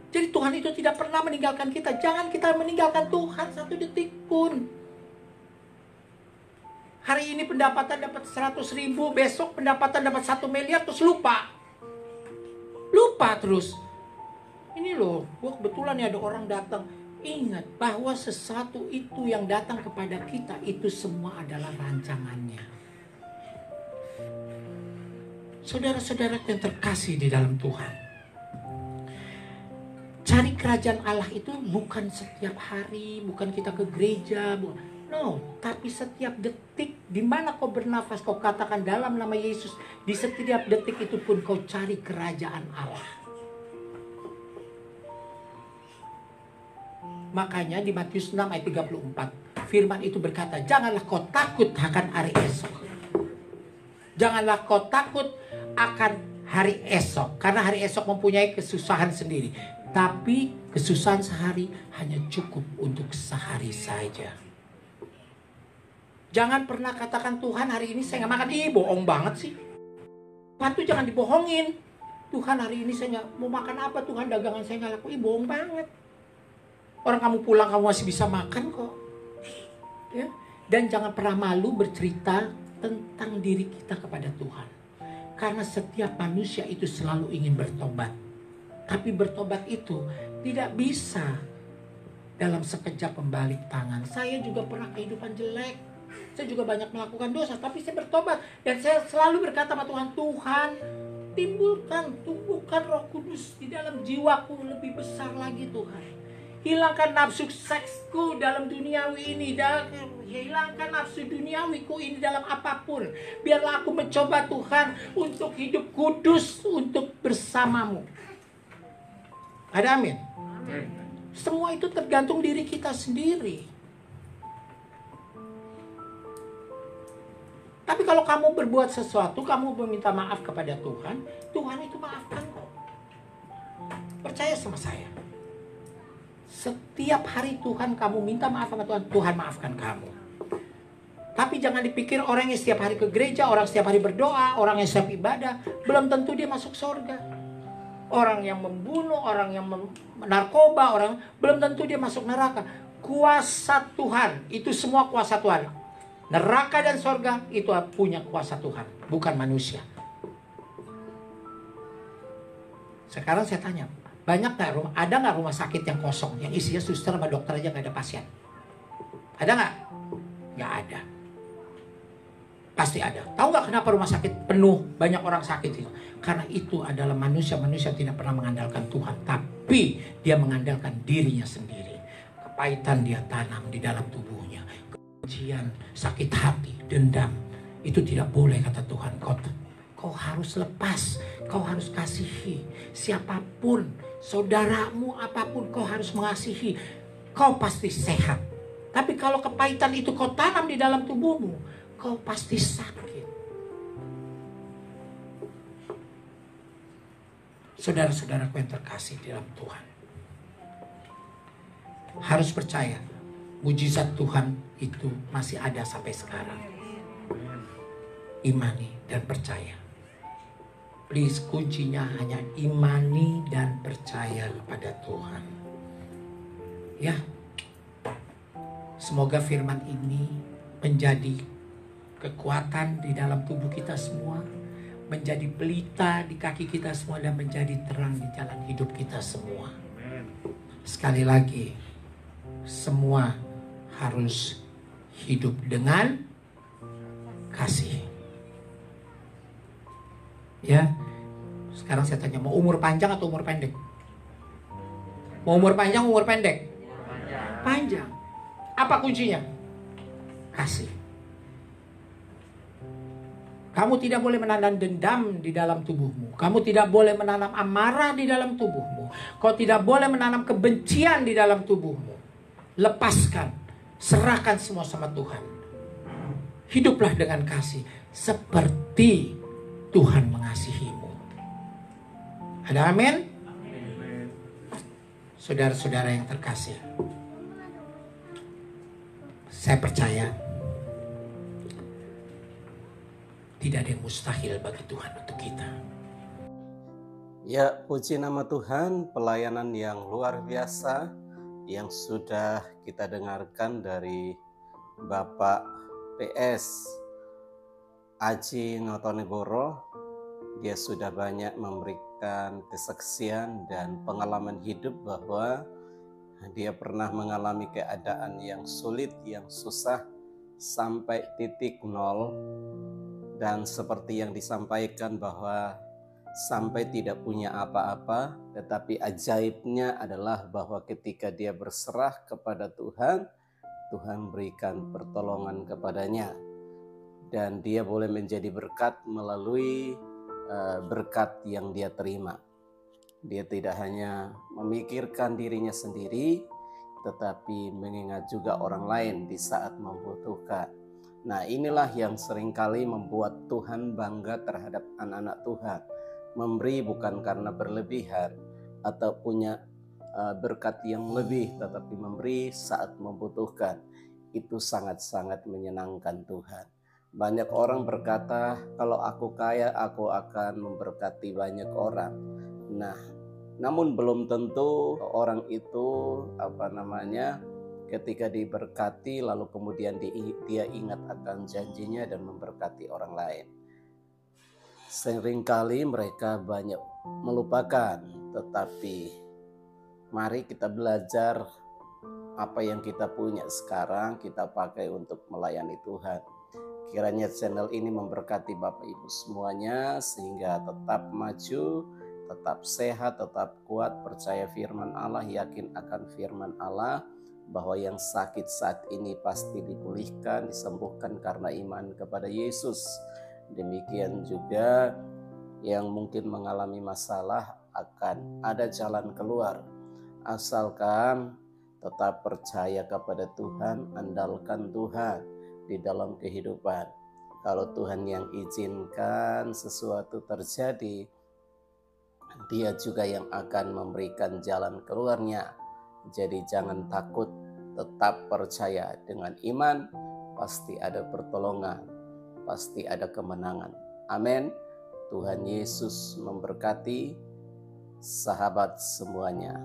Jadi Tuhan itu tidak pernah meninggalkan kita. Jangan kita meninggalkan Tuhan satu detik pun. Hari ini pendapatan dapat 100.000, besok pendapatan dapat 1 miliar, terus lupa terus. Ini loh, gua kebetulan ya ada orang datang. Ingat bahwa sesuatu itu yang datang kepada kita itu semua adalah rancangannya. Saudara-saudara yang terkasih di dalam Tuhan, cari kerajaan Allah itu bukan setiap hari, bukan kita ke gereja, no, tapi setiap detik di mana kau bernafas, kau katakan dalam nama Yesus, di setiap detik itu pun kau cari kerajaan Allah. Makanya di Matius 6 ayat 34, firman itu berkata, janganlah kau takut akan hari esok. Janganlah kau takut akan hari esok, karena hari esok mempunyai kesusahan sendiri. Tapi kesusahan sehari hanya cukup untuk sehari saja. Jangan pernah katakan, Tuhan hari ini saya gak makan. Ih, bohong banget sih. Tuhan tuh jangan dibohongin. Tuhan hari ini saya gak mau makan apa, Tuhan dagangan saya gak laku. Ih, bohong banget. Orang kamu pulang kamu masih bisa makan kok. Ya. Dan jangan pernah malu bercerita tentang diri kita kepada Tuhan. Karena setiap manusia itu selalu ingin bertobat. Tapi bertobat itu tidak bisa dalam sekejap membalik tangan. Saya juga pernah kehidupan jelek. Saya juga banyak melakukan dosa, tapi saya bertobat. Dan saya selalu berkata sama Tuhan, Tuhan, tumbuhkan Roh Kudus di dalam jiwaku lebih besar lagi Tuhan. Hilangkan nafsu seksku dalam duniawi ini. Hilangkan nafsu duniawiku ini dalam apapun. Biarlah aku mencoba Tuhan untuk hidup kudus untuk bersamamu. Ada amin? Semua itu tergantung diri kita sendiri. Tapi kalau kamu berbuat sesuatu, kamu meminta maaf kepada Tuhan, Tuhan itu maafkan kok. Percaya sama saya. Setiap hari Tuhan kamu minta maaf sama Tuhan, Tuhan maafkan kamu. Tapi jangan dipikir orang yang setiap hari ke gereja, orang setiap hari berdoa, orang yang setiap ibadah, belum tentu dia masuk surga. Orang yang membunuh, orang yang narkoba, orang belum tentu dia masuk neraka. Kuasa Tuhan, itu semua kuasa Tuhan. Neraka dan sorga itu punya kuasa Tuhan, bukan manusia. Sekarang saya tanya, ada nggak rumah sakit yang kosong, yang isinya suster sama dokter aja nggak ada pasien? Ada nggak? Nggak ada. Pasti ada. Tahu nggak kenapa rumah sakit penuh, banyak orang sakit itu? Karena itu adalah manusia tidak pernah mengandalkan Tuhan, tapi dia mengandalkan dirinya sendiri. Kepahitan dia tanam di dalam tubuhnya. Kebencian, sakit hati, dendam, itu tidak boleh kata Tuhan. Kau harus lepas, kau harus kasihi siapapun, saudaramu apapun kau harus mengasihi. Kau pasti sehat. Tapi kalau kepahitan itu kau tanam di dalam tubuhmu, kau pasti sakit. Saudara-saudaraku yang terkasih di dalam Tuhan, harus percaya, mujizat Tuhan itu masih ada sampai sekarang. Imani dan percaya. Please, kuncinya hanya imani dan percaya kepada Tuhan. Ya, semoga firman ini menjadi kekuatan di dalam tubuh kita semua, menjadi pelita di kaki kita semua, dan menjadi terang di jalan hidup kita semua. Sekali lagi, semua harus hidup dengan kasih. Ya, sekarang saya tanya, mau umur panjang atau umur pendek? Mau umur panjang, umur pendek? Panjang. Apa kuncinya? Kasih. Kamu tidak boleh menanam dendam di dalam tubuhmu. Kamu tidak boleh menanam amarah di dalam tubuhmu. Kau tidak boleh menanam kebencian di dalam tubuhmu. Lepaskan, serahkan semua sama Tuhan. Hiduplah dengan kasih seperti Tuhan mengasihimu. Ada amin? Saudara-saudara yang terkasih, saya percaya tidak ada yang mustahil bagi Tuhan untuk kita. Ya, puji nama Tuhan, pelayanan yang luar biasa yang sudah kita dengarkan dari Bapak PS Aji Notonegoro. Dia sudah banyak memberikan kesaksian dan pengalaman hidup bahwa dia pernah mengalami keadaan yang sulit, yang susah sampai titik nol. Dan seperti yang disampaikan bahwa sampai tidak punya apa-apa, tetapi ajaibnya adalah bahwa ketika dia berserah kepada Tuhan, Tuhan berikan pertolongan kepadanya. Dan dia boleh menjadi berkat melalui berkat yang dia terima. Dia tidak hanya memikirkan dirinya sendiri, tetapi mengingat juga orang lain di saat membutuhkan. Nah, inilah yang seringkali membuat Tuhan bangga terhadap anak-anak Tuhan. Memberi bukan karena berlebihan atau punya berkat yang lebih, tetapi memberi saat membutuhkan. Itu sangat-sangat menyenangkan Tuhan. Banyak orang berkata, kalau aku kaya, aku akan memberkati banyak orang. Nah, namun belum tentu orang itu ketika diberkati lalu kemudian dia ingat akan janjinya dan memberkati orang lain. Seringkali mereka banyak melupakan, tetapi mari kita belajar apa yang kita punya sekarang kita pakai untuk melayani Tuhan. Kiranya channel ini memberkati Bapak Ibu semuanya sehingga tetap maju, tetap sehat, tetap kuat, percaya firman Allah, yakin akan firman Allah, bahwa yang sakit saat ini pasti dipulihkan, disembuhkan karena iman kepada Yesus. Demikian juga yang mungkin mengalami masalah akan ada jalan keluar. Asalkan tetap percaya kepada Tuhan, andalkan Tuhan di dalam kehidupan. Kalau Tuhan yang izinkan sesuatu terjadi, Dia juga yang akan memberikan jalan keluarnya. Jadi jangan takut, tetap percaya. Dengan iman pasti ada pertolongan, pasti ada kemenangan. Amin. Tuhan Yesus memberkati sahabat semuanya.